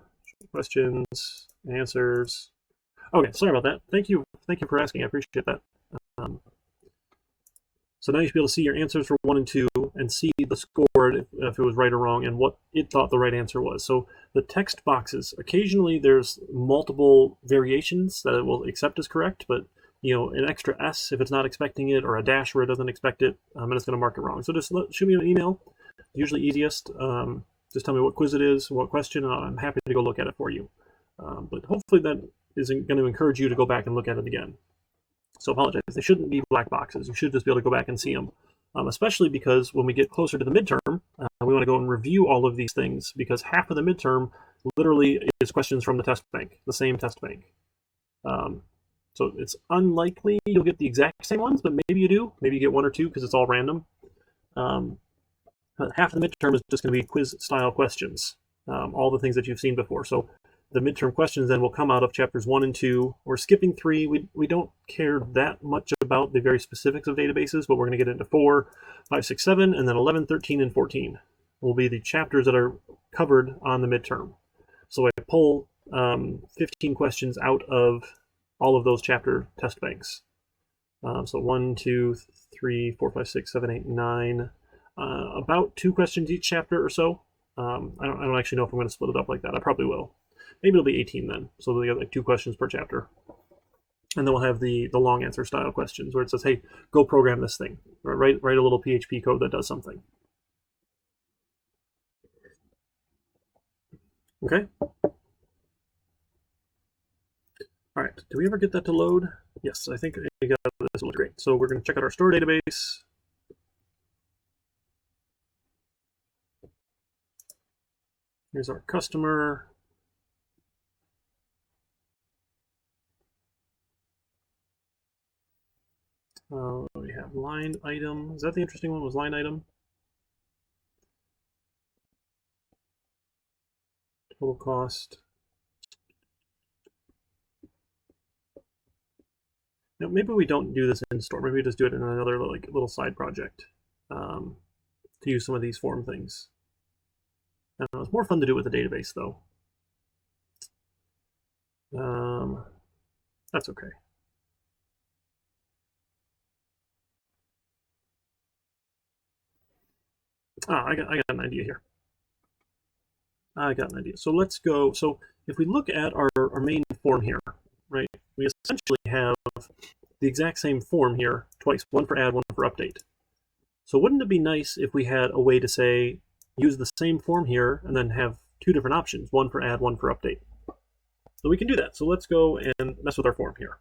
Questions, answers. Okay, sorry about that. Thank you for asking. I appreciate that. So now you should be able to see your answers for 1 and 2 and see the score if it was right or wrong and what it thought the right answer was. So the text boxes, occasionally there's multiple variations that it will accept as correct, but an extra S if it's not expecting it, or a dash where it doesn't expect it, and it's going to mark it wrong. So just shoot me an email, usually easiest. Just tell me what quiz it is, what question, and I'm happy to go look at it for you. But hopefully that isn't going to encourage you to go back and look at it again. So apologize, they shouldn't be black boxes. You should just be able to go back and see them, especially because when we get closer to the midterm, we want to go and review all of these things, because half of the midterm literally is questions from the test bank, the same test bank. So it's unlikely you'll get the exact same ones, but maybe you do. Maybe you get 1 or 2 because it's all random. But half of the midterm is just going to be quiz-style questions, all the things that you've seen before. So the midterm questions then will come out of chapters 1 and 2. We're skipping 3. We don't care that much about the very specifics of databases, but we're going to get into 4, 5, 6, 7, and then 11, 13, and 14 will be the chapters that are covered on the midterm. So I pull 15 questions out of all of those chapter test banks. So 1, 2, 3, 4, 5, 6, 7, 8, 9. About 2 questions each chapter or so. I don't actually know if I'm going to split it up like that. I probably will. Maybe it'll be 18 then. So we'll get like 2 questions per chapter. And then we'll have the long answer style questions where it says, hey, go program this thing. Or write a little PHP code that does something. Okay. All right, do we ever get that to load? Yes, I think we got this. Will look great. So we're going to check out our store database. Here's our customer. We have line item. Is that the interesting one? Was line item? Total cost. Now, maybe we don't do this in store. Maybe we just do it in another little side project to use some of these form things. I don't know, it's more fun to do with the database, though. That's okay. I got an idea here. I got an idea. So let's go. So if we look at our main form here, right, we essentially have the exact same form here twice, one for add, one for update. So wouldn't it be nice if we had a way to say, use the same form here and then have 2 different options, one for add, one for update? So we can do that. So let's go and mess with our form here.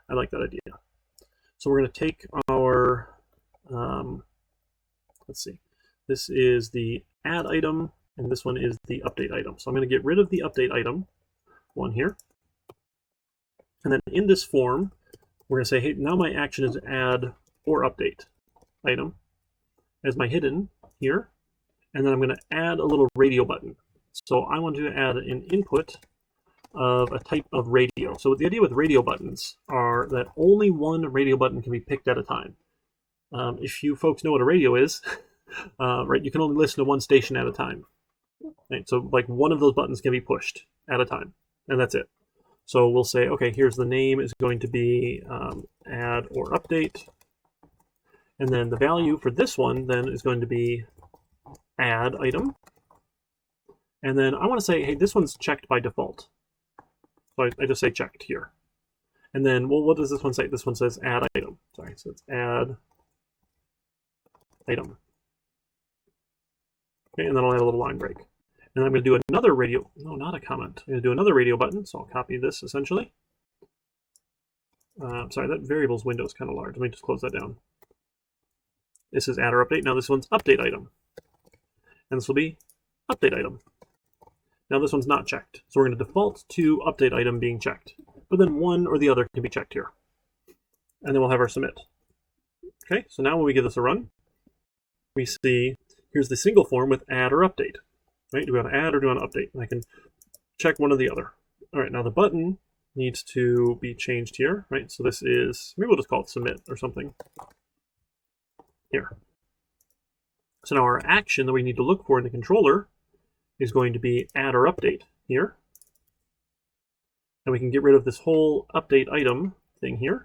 I like that idea. So we're going to take our, let's see, this is the add item, and this one is the update item. So I'm going to get rid of the update item, one here. And then in this form, we're going to say, hey, now my action is add or update item as my hidden here. And then I'm going to add a little radio button. So I want to add an input of a type of radio. So the idea with radio buttons are that only one radio button can be picked at a time. If you folks know what a radio is, right, you can only listen to one station at a time. Right? So like one of those buttons can be pushed at a time, and that's it. So we'll say, okay, here's the name is going to be add or update. And then the value for this one then is going to be add item. And then I want to say, hey, this one's checked by default. So I just say checked here. And then, well, what does this one say? This one says add item. Sorry, so it's add item. Okay, and then I'll add a little line break. And I'm going to do another radio, no, not a comment. I'm going to do another radio button, so I'll copy this essentially. Sorry, that variables window is kind of large. Let me just close that down. This is add or update. Now this one's update item. And this will be update item. Now this one's not checked. So we're going to default to update item being checked. But then one or the other can be checked here. And then we'll have our submit. Okay, so now when we give this a run, we see here's the single form with add or update. Right? Do we want to add or do we want to update? And I can check one or the other. All right, now the button needs to be changed here, right? So this is, maybe we'll just call it submit or something. Here. So now our action that we need to look for in the controller is going to be add or update here. And we can get rid of this whole update item thing here.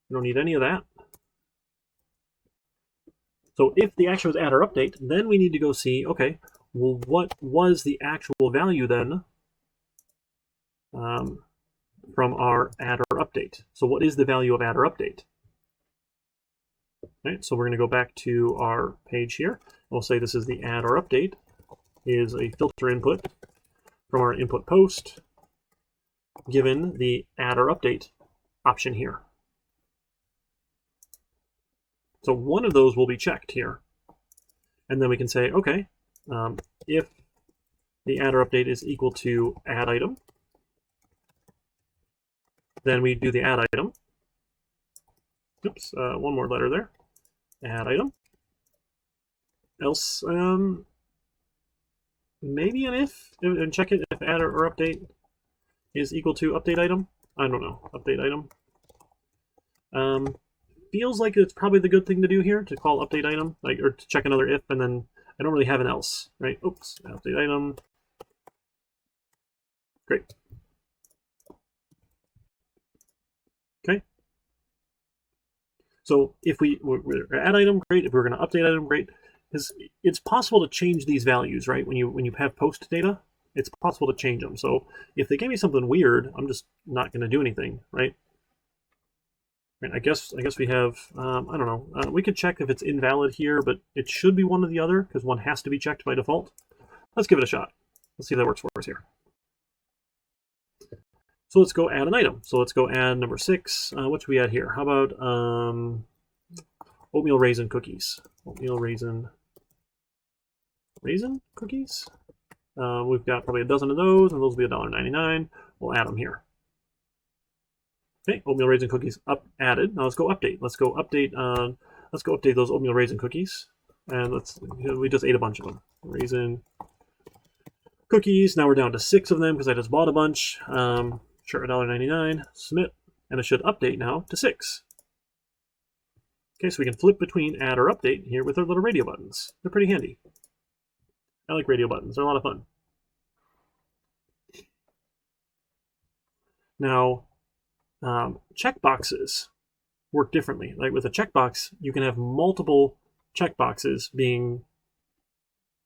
We don't need any of that. So if the action was add or update, then we need to go see, okay, well, what was the actual value then from our add or update? So what is the value of add or update? Right, so we're going to go back to our page here. We'll say this is the add or update is a filter input from our input post given the add or update option here. So one of those will be checked here. And then we can say, okay, if the add or update is equal to add item, then we do the add item. Oops, one more letter there. Add item. Else, maybe an if, and check it if add or update is equal to update item. I don't know, update item. Feels like it's probably the good thing to do here, to call update item, like, or to check another if, and then I don't really have an else, right? Oops, update item. Great. Okay. So if we're add item, great. If we're going to update item, great. Because it's possible to change these values, right? When you have post data, it's possible to change them. So if they gave me something weird, I'm just not going to do anything, right? And I guess we have, I don't know. We could check if it's invalid here, but it should be one or the other because one has to be checked by default. Let's give it a shot. Let's see if that works for us here. So let's go add an item. So let's go add number 6. What should we add here? How about oatmeal raisin cookies? Oatmeal raisin cookies? We've got probably a dozen of those, and those will be $1.99. We'll add them here. Okay, oatmeal raisin cookies added. Now let's go update. Let's go update. Let's go update those oatmeal raisin cookies, and we just ate a bunch of them. Raisin cookies. Now we're down to 6 of them because I just bought a bunch. Sure, $1.99. Submit, and it should update now to 6. Okay, so we can flip between add or update here with our little radio buttons. They're pretty handy. I like radio buttons. They're a lot of fun. Now, checkboxes work differently. Like with a checkbox, you can have multiple checkboxes being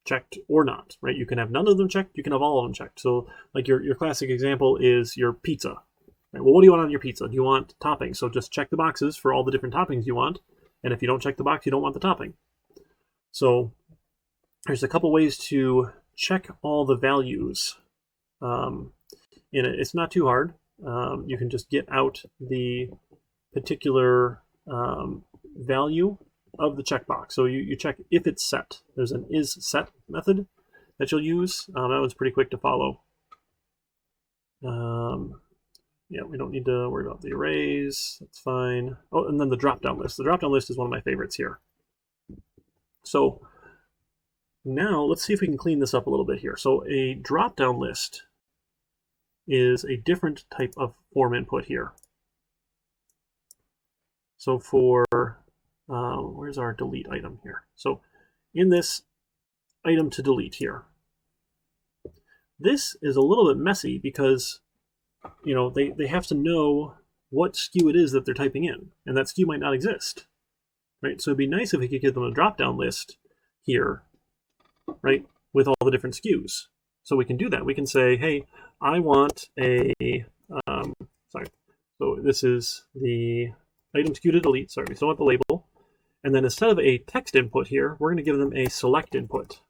checked or not, right? You can have none of them checked, you can have all of them checked. So like your classic example is your pizza. Right? Well, what do you want on your pizza? Do you want toppings? So just check the boxes for all the different toppings you want. And if you don't check the box, you don't want the topping. So there's a couple ways to check all the values in it. It's not too hard. You can just get out the particular value of the checkbox. So you check if it's set. There's an is set method that you'll use. That one's pretty quick to follow. Yeah, we don't need to worry about the arrays. That's fine. Oh, and then the drop-down list. The drop-down list is one of my favorites here. So now let's see if we can clean this up a little bit here. So a drop-down list is a different type of form input here. So for, where's our delete item here? So in this item to delete here, This is a little bit messy because, you know, they have to know what SKU it is that they're typing in, and that SKU might not exist, right? So it'd be nice if we could give them a drop-down list here, right, with all the different SKUs. So we can do that. We can say, hey, I want a, so this is the item SKU to delete. Sorry, we still want the label. And then instead of a text input here, we're going to give them a select input.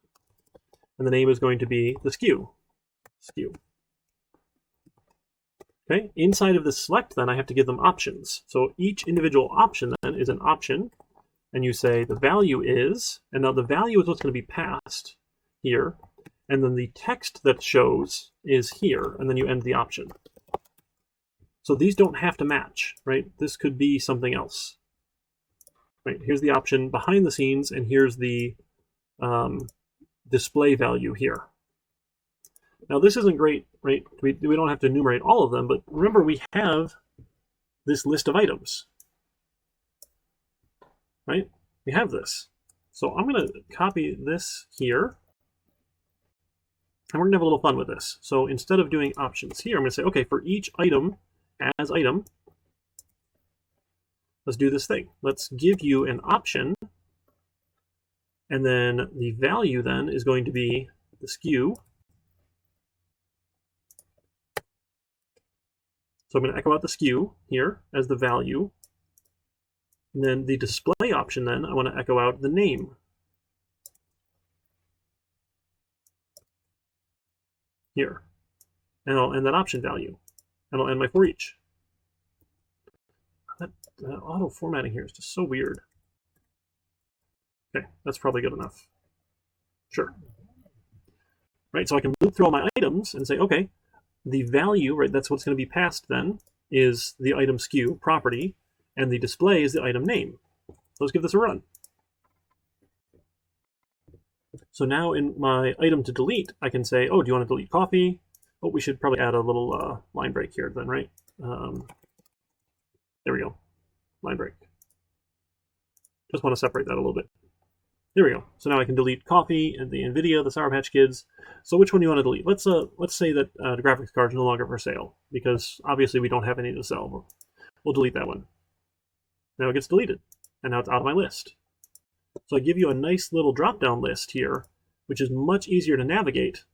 And the name is going to be the SKU. Okay, inside of the select, then I have to give them options. So each individual option then is an option, and you say the value is, and now the value is what's going to be passed here, and then the text that shows is here, and then you end the option. So these don't have to match, right? This could be something else. Right, here's the option behind the scenes, and here's the display value here. Now this isn't great, right? We don't have to enumerate all of them, but remember we have this list of items, right? We have this. So I'm going to copy this here, and we're going to have a little fun with this. So instead of doing options here, I'm going to say, okay, for each item as item, let's do this thing. Let's give you an option, and then the value then is going to be the SKU. So I'm going to echo out the SKU here as the value. And then the display option then, I want to echo out the name. Here. And I'll end that option value. And I'll end my for each. That auto formatting here is just so weird. Okay, that's probably good enough. Sure. Right, so I can loop through all my items and say, okay, the value, right, that's what's going to be passed then, is the item SKU property, and the display is the item name. So let's give this a run. So now in my item to delete, I can say, oh, do you want to delete coffee? Oh, we should probably add a little line break here then, right? There we go, line break. Just want to separate that a little bit. There we go. So now I can delete coffee and the NVIDIA, the Sour Patch Kids. So which one do you want to delete? Let's say that the graphics card is no longer for sale, because obviously we don't have any to sell. We'll delete that one. Now it gets deleted, and now it's out of my list. So I give you a nice little drop-down list here, which is much easier to navigate,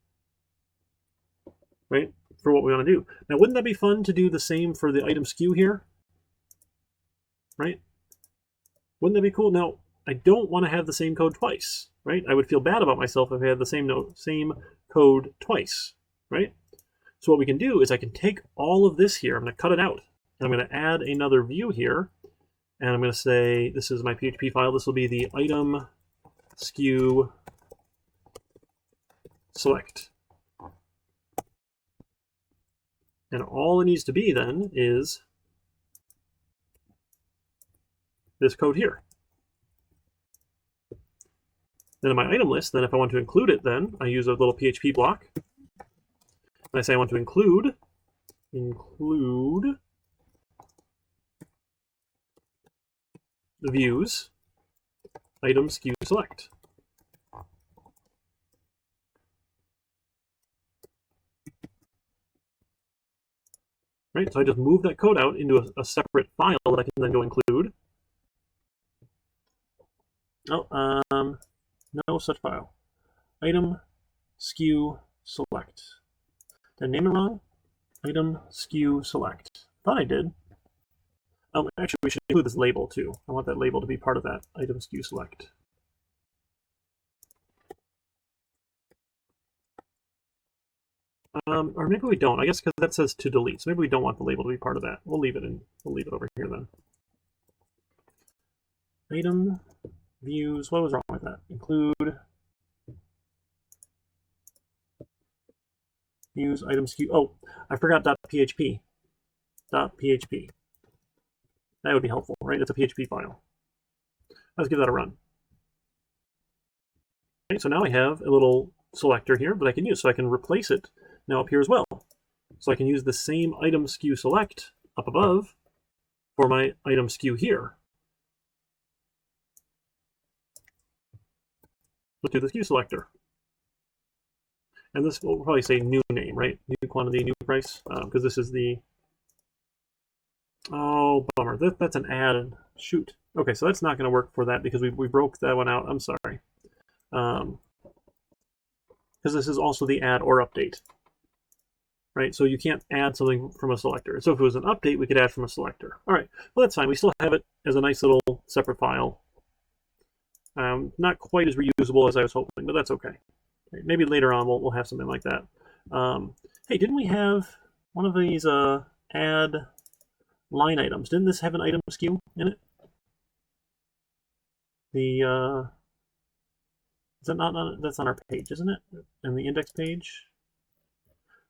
right, for what we want to do. Now, wouldn't that be fun to do the same for the item SKU here? Right? Wouldn't that be cool? Now, I don't want to have the same code twice, right? I would feel bad about myself if I had the same code twice, right? So what we can do is I can take all of this here, I'm going to cut it out, and I'm going to add another view here, and I'm going to say, this is my PHP file, this will be the item SKU select. And all it needs to be then is this code here. Then in my item list, then if I want to include it, then I use a little PHP block. And I say I want to include the views item SKU select. Right, so I just move that code out into a separate file that I can then go include. Oh, no such file. Item SKU select. Did I name it wrong? Item SKU select. Thought I did. Oh, actually, we should include this label too. I want that label to be part of that item SKU select. Or maybe we don't. I guess because that says to delete. So maybe we don't want the label to be part of that. We'll leave it in. We'll leave it over here then. Item views. What was wrong with that? Include views item SKU. Oh, I forgot .php. .php. That would be helpful, right? It's a PHP file. Let's give that a run. Okay, so now I have a little selector here that I can use, so I can replace it now up here as well. So I can use the same item SKU select up above for my item SKU here. Let's do the SKU selector. And this will probably say new name, right? New quantity, new price, because this is the, oh, bummer. That's an add. Shoot. Okay, so that's not going to work for that because we broke that one out. I'm sorry. Because this is also the add or update, right? So you can't add something from a selector. So if it was an update, we could add from a selector. All right, well, that's fine. We still have it as a nice little separate file. Not quite as reusable as I was hoping, but that's okay. Maybe later on we'll have something like that. Hey, didn't we have one of these add line items? Didn't this have an item SKU in it? The is that not that's on our page, isn't it? In the index page,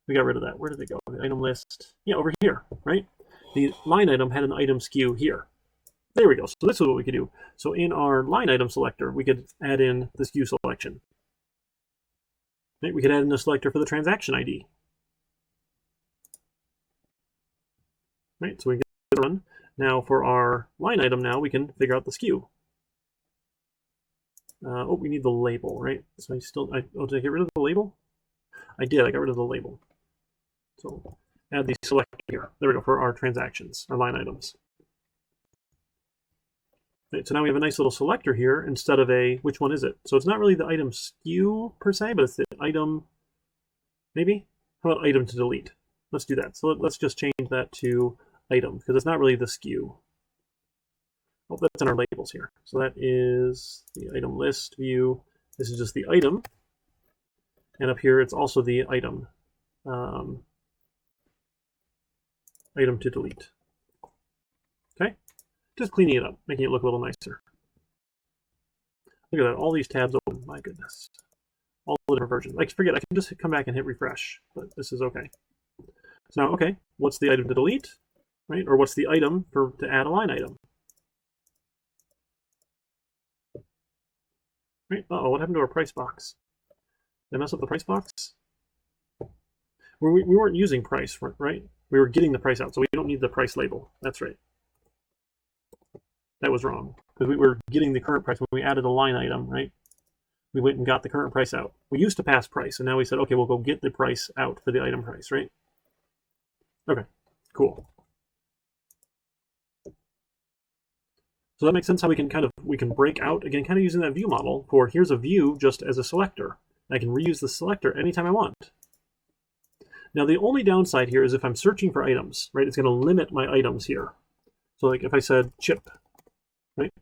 we got rid of that. Where did they go? The item list. Yeah, over here, right? The line item had an item SKU here. There we go. So this is what we could do. So in our line item selector, we could add in the SKU selection. Right? We could add in a selector for the transaction ID. Right? So we can run. Now for our line item, now we can figure out the SKU. Oh, we need the label, right? So did I get rid of the label? I did. I got rid of the label. So add the selector here. There we go for our transactions, our line items. Right, so now we have a nice little selector here instead of a, which one is it? So it's not really the item SKU per se, but it's the item, maybe? How about item to delete? Let's do that. So let's just change that to item, because it's not really the SKU. Oh, that's in our labels here. So that is the item list view. This is just the item. And up here, it's also the item. Item to delete. Okay? Just cleaning it up, making it look a little nicer. Look at that, all these tabs open, my goodness. All the different versions. Like, forget, I can just come back and hit refresh, but this is okay. So now, okay, what's the item to delete, right? Or what's the item to add a line item? Right, uh-oh, what happened to our price box? Did I mess up the price box? We weren't using price, right? We were getting the price out, so we don't need the price label. That's right. That was wrong, because we were getting the current price when we added a line item, right? We went and got the current price out. We used to pass price, and now we said, okay, we'll go get the price out for the item price, right? Okay, cool. So that makes sense how we can break out, again, kind of using that view model for here's a view just as a selector. I can reuse the selector anytime I want. Now, the only downside here is if I'm searching for items, right, it's going to limit my items here. So like if I said chip, right?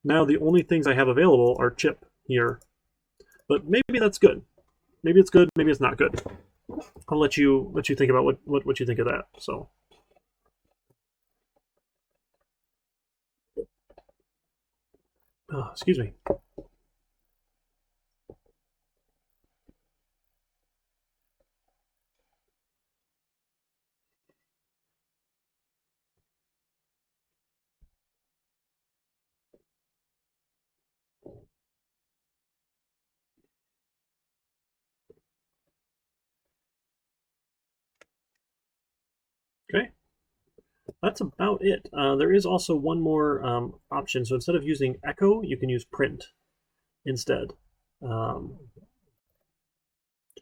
Now the only things I have available are chip here, but maybe that's good. Maybe it's good, maybe it's not good. I'll let you think about what you think of that. So excuse me. Okay, that's about it. There is also one more option. So instead of using echo, you can use print instead.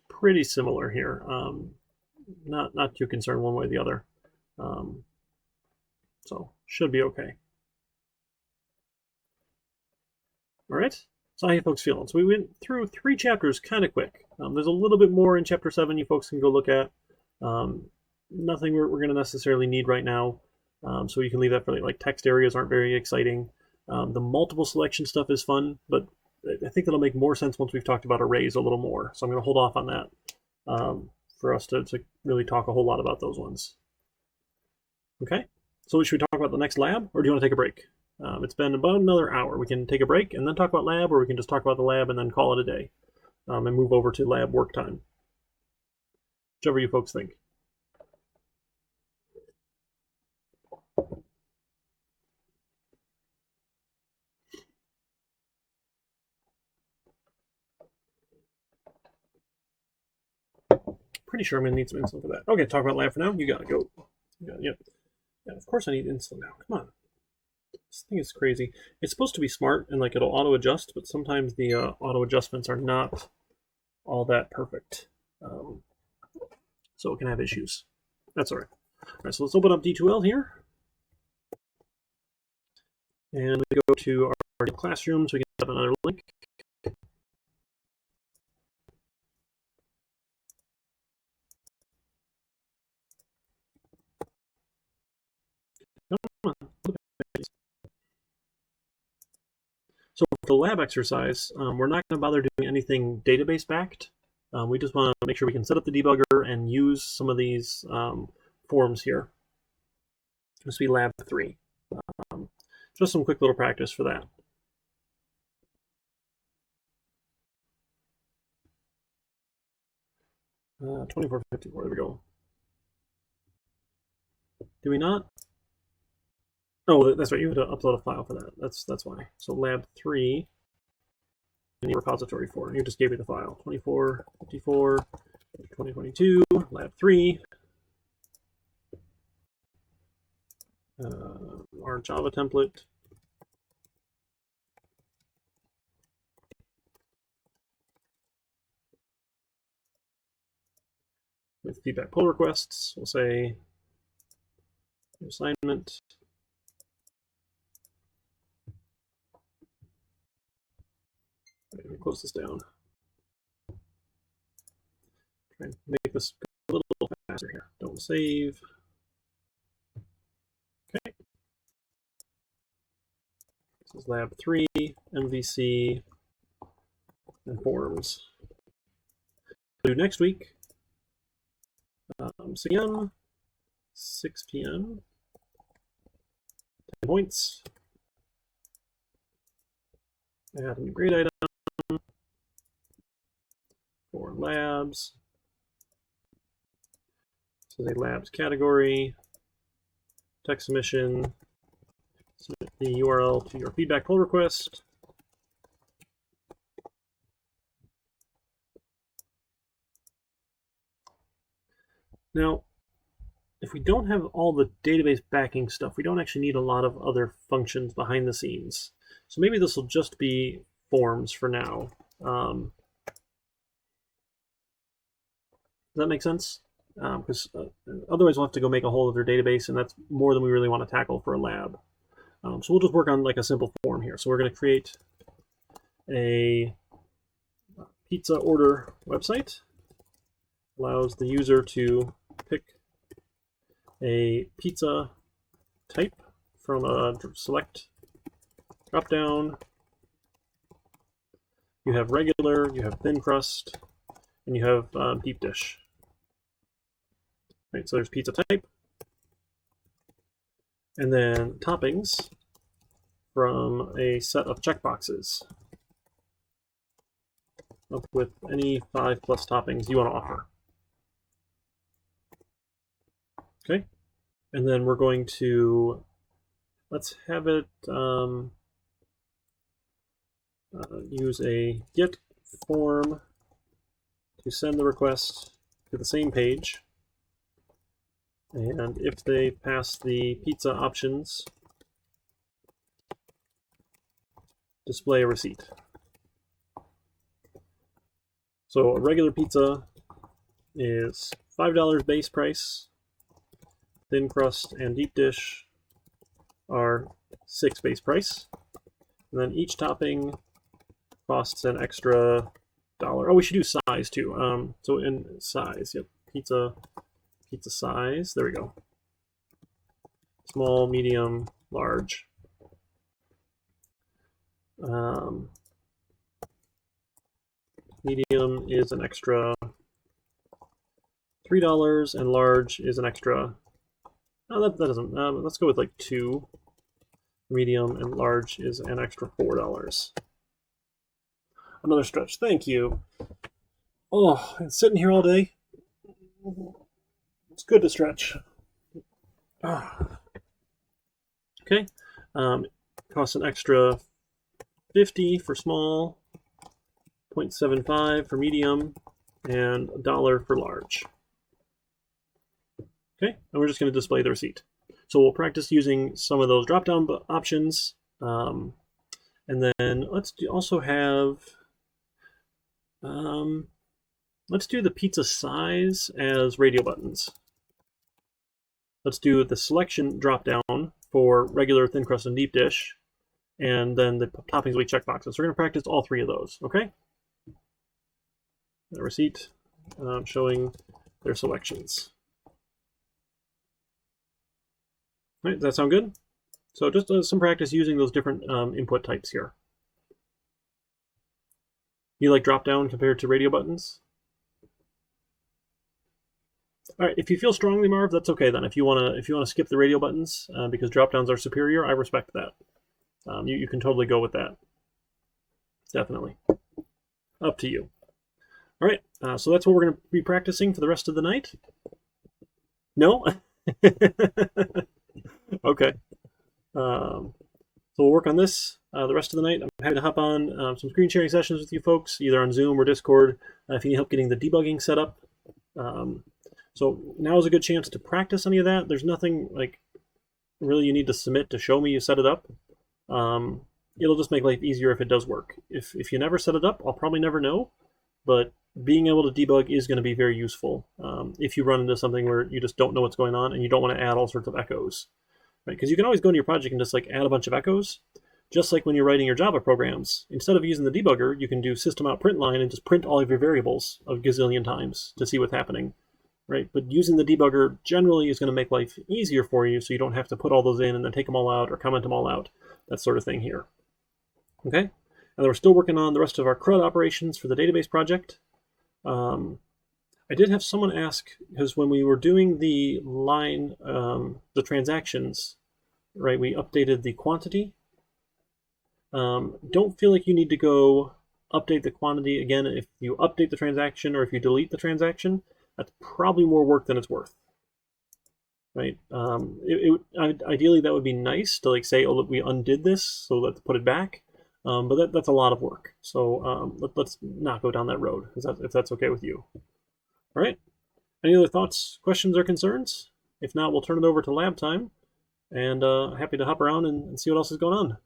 Pretty similar here. Not too concerned one way or the other. So should be okay. All right. So how you folks feeling? So we went through 3 chapters kind of quick. There's a little bit more in chapter 7 you folks can go look at. Nothing we're going to necessarily need right now. So you can leave that for like text areas aren't very exciting. The multiple selection stuff is fun, but I think that'll make more sense once we've talked about arrays a little more. So I'm going to hold off on that for us to really talk a whole lot about those ones. Okay, so should we talk about the next lab, or do you want to take a break? It's been about another hour. We can take a break and then talk about lab, or we can just talk about the lab and then call it a day and move over to lab work time. Whichever you folks think. Pretty sure I'm going to need some insulin for that. Okay, talk about lab for now. You got to go. Yep. Yeah, of course I need insulin now. Come on. This thing is crazy. It's supposed to be smart and like it'll auto adjust, but sometimes the auto adjustments are not all that perfect. So it can have issues. That's all right. All right, so let's open up D2L here. And we go to our classroom so we can have another link. So for the lab exercise, we're not going to bother doing anything database backed. We just want to make sure we can set up the debugger and use some of these forms here. This will be lab 3. Just some quick little practice for that. Uh, 2454, there we go. Do we not? Oh, that's right, you had to upload a file for that. That's why. So lab 3, any repository for, you just gave me the file. 2454, 2022, lab 3. Our Java template. With feedback pull requests, we'll say assignment. Let me close this down. Try and make this a little faster here. Don't save. Okay. This is lab 3, MVC, and forms. We'll do next week. 6 p.m. 6 p.m. 10 points. Add a new grade item for labs. This is a labs category. Text submission. Submit the URL to your feedback pull request. Now, if we don't have all the database backing stuff, we don't actually need a lot of other functions behind the scenes. So maybe this will just be forms for now. Does that make sense? Because otherwise we'll have to go make a whole other database, and that's more than we really want to tackle for a lab. So we'll just work on like a simple form here. So we're going to create a pizza order website. Allows the user to pick a pizza type from a select drop-down. You have regular, you have thin crust, and you have deep dish. Right, so there's pizza type. And then toppings from a set of checkboxes up with any 5+ toppings you want to offer. Okay, and then we're going to, let's have it use a get form to send the request to the same page. And if they pass the pizza options, display a receipt. So a regular pizza is $5 base price. Thin crust and deep dish are $6 base price. And then each topping costs an extra $1. Oh, we should do size too. So in size, yep, pizza size. There we go. Small, medium, large. Medium is an extra $3, and large is an extra. No, that doesn't. Let's go with like 2. Medium and large is an extra $4. Another stretch. Thank you. Oh, and sitting here all day. It's good to stretch. Okay. Costs an extra 50 for small, 0.75 for medium, and $1 for large. Okay, and we're just going to display the receipt. So we'll practice using some of those drop-down options. And then let's also have, let's do the pizza size as radio buttons. Let's do the selection drop-down for regular, thin crust, and deep dish, and then the toppings will be checkboxes. So we're going to practice all three of those, okay? A receipt showing their selections. All right, does that sound good? So just some practice using those different input types here. You like drop-down compared to radio buttons? All right, if you feel strongly, Marv, that's okay then. If you wanna skip the radio buttons because drop-downs are superior, I respect that. You can totally go with that. Definitely. Up to you. All right, so that's what we're going to be practicing for the rest of the night. No? Okay. So we'll work on this the rest of the night. I'm happy to hop on some screen sharing sessions with you folks, either on Zoom or Discord, if you need help getting the debugging set up. So now is a good chance to practice any of that. There's nothing like really you need to submit to show me you set it up. It'll just make life easier if it does work. If you never set it up, I'll probably never know, but being able to debug is going to be very useful if you run into something where you just don't know what's going on and you don't want to add all sorts of echoes, right? Because you can always go into your project and just like add a bunch of echoes, just like when you're writing your Java programs. Instead of using the debugger, you can do system out print line and just print all of your variables a gazillion times to see what's happening, right? But using the debugger generally is going to make life easier for you, so you don't have to put all those in and then take them all out or comment them all out, that sort of thing here. Okay, and then we're still working on the rest of our CRUD operations for the database project. I did have someone ask, because when we were doing the line, the transactions, right, we updated the quantity. Don't feel like you need to go update the quantity again if you update the transaction or if you delete the transaction. That's probably more work than it's worth, right? Ideally, that would be nice to like say, oh, look, we undid this, so let's put it back. But that's a lot of work. So let's not go down that road, if that's okay with you. All right. Any other thoughts, questions, or concerns? If not, we'll turn it over to lab time. And happy to hop around and see what else is going on.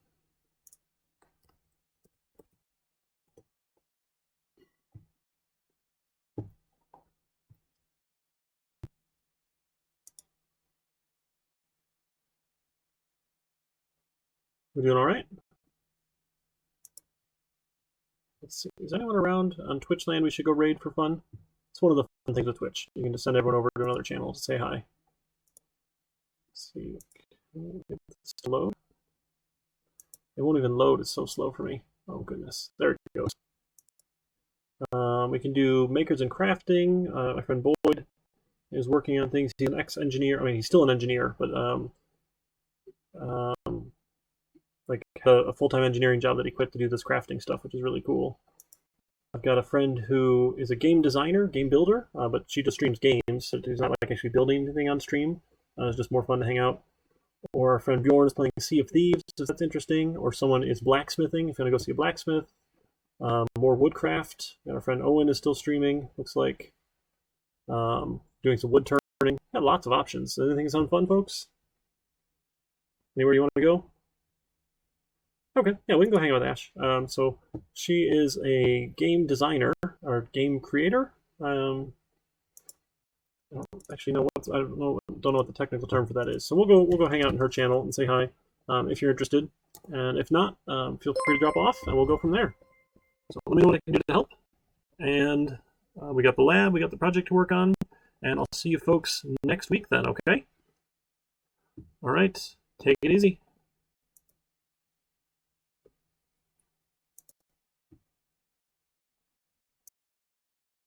We're doing all right? Let's see. Is anyone around on Twitch land we should go raid for fun? It's one of the fun things with Twitch. You can just send everyone over to another channel to say hi. Let's see. Get this to load. It won't even load. It's so slow for me. Oh, goodness. There it goes. We can do makers and crafting. My friend Boyd is working on things. He's an ex-engineer. I mean, he's still an engineer, but like a full-time engineering job that he quit to do this crafting stuff, which is really cool. I've got a friend who is a game designer, game builder, but she just streams games, so she's not like actually building anything on stream. It's just more fun to hang out. Or our friend Bjorn is playing Sea of Thieves, if that's interesting. Or someone is blacksmithing, if you want to go see a blacksmith. More woodcraft. Got our friend Owen is still streaming, looks like. Doing some wood turning. Got lots of options. Anything sound fun, folks? Anywhere you want to go? Okay, yeah, we can go hang out with Ash. So she is a game designer or game creator. I don't actually know what don't know what the technical term for that is. So we'll go hang out in her channel and say hi if you're interested. And if not, feel free to drop off and we'll go from there. So let me know what I can do to help. And we got the lab, we got the project to work on, and I'll see you folks next week then. Okay. All right. Take it easy.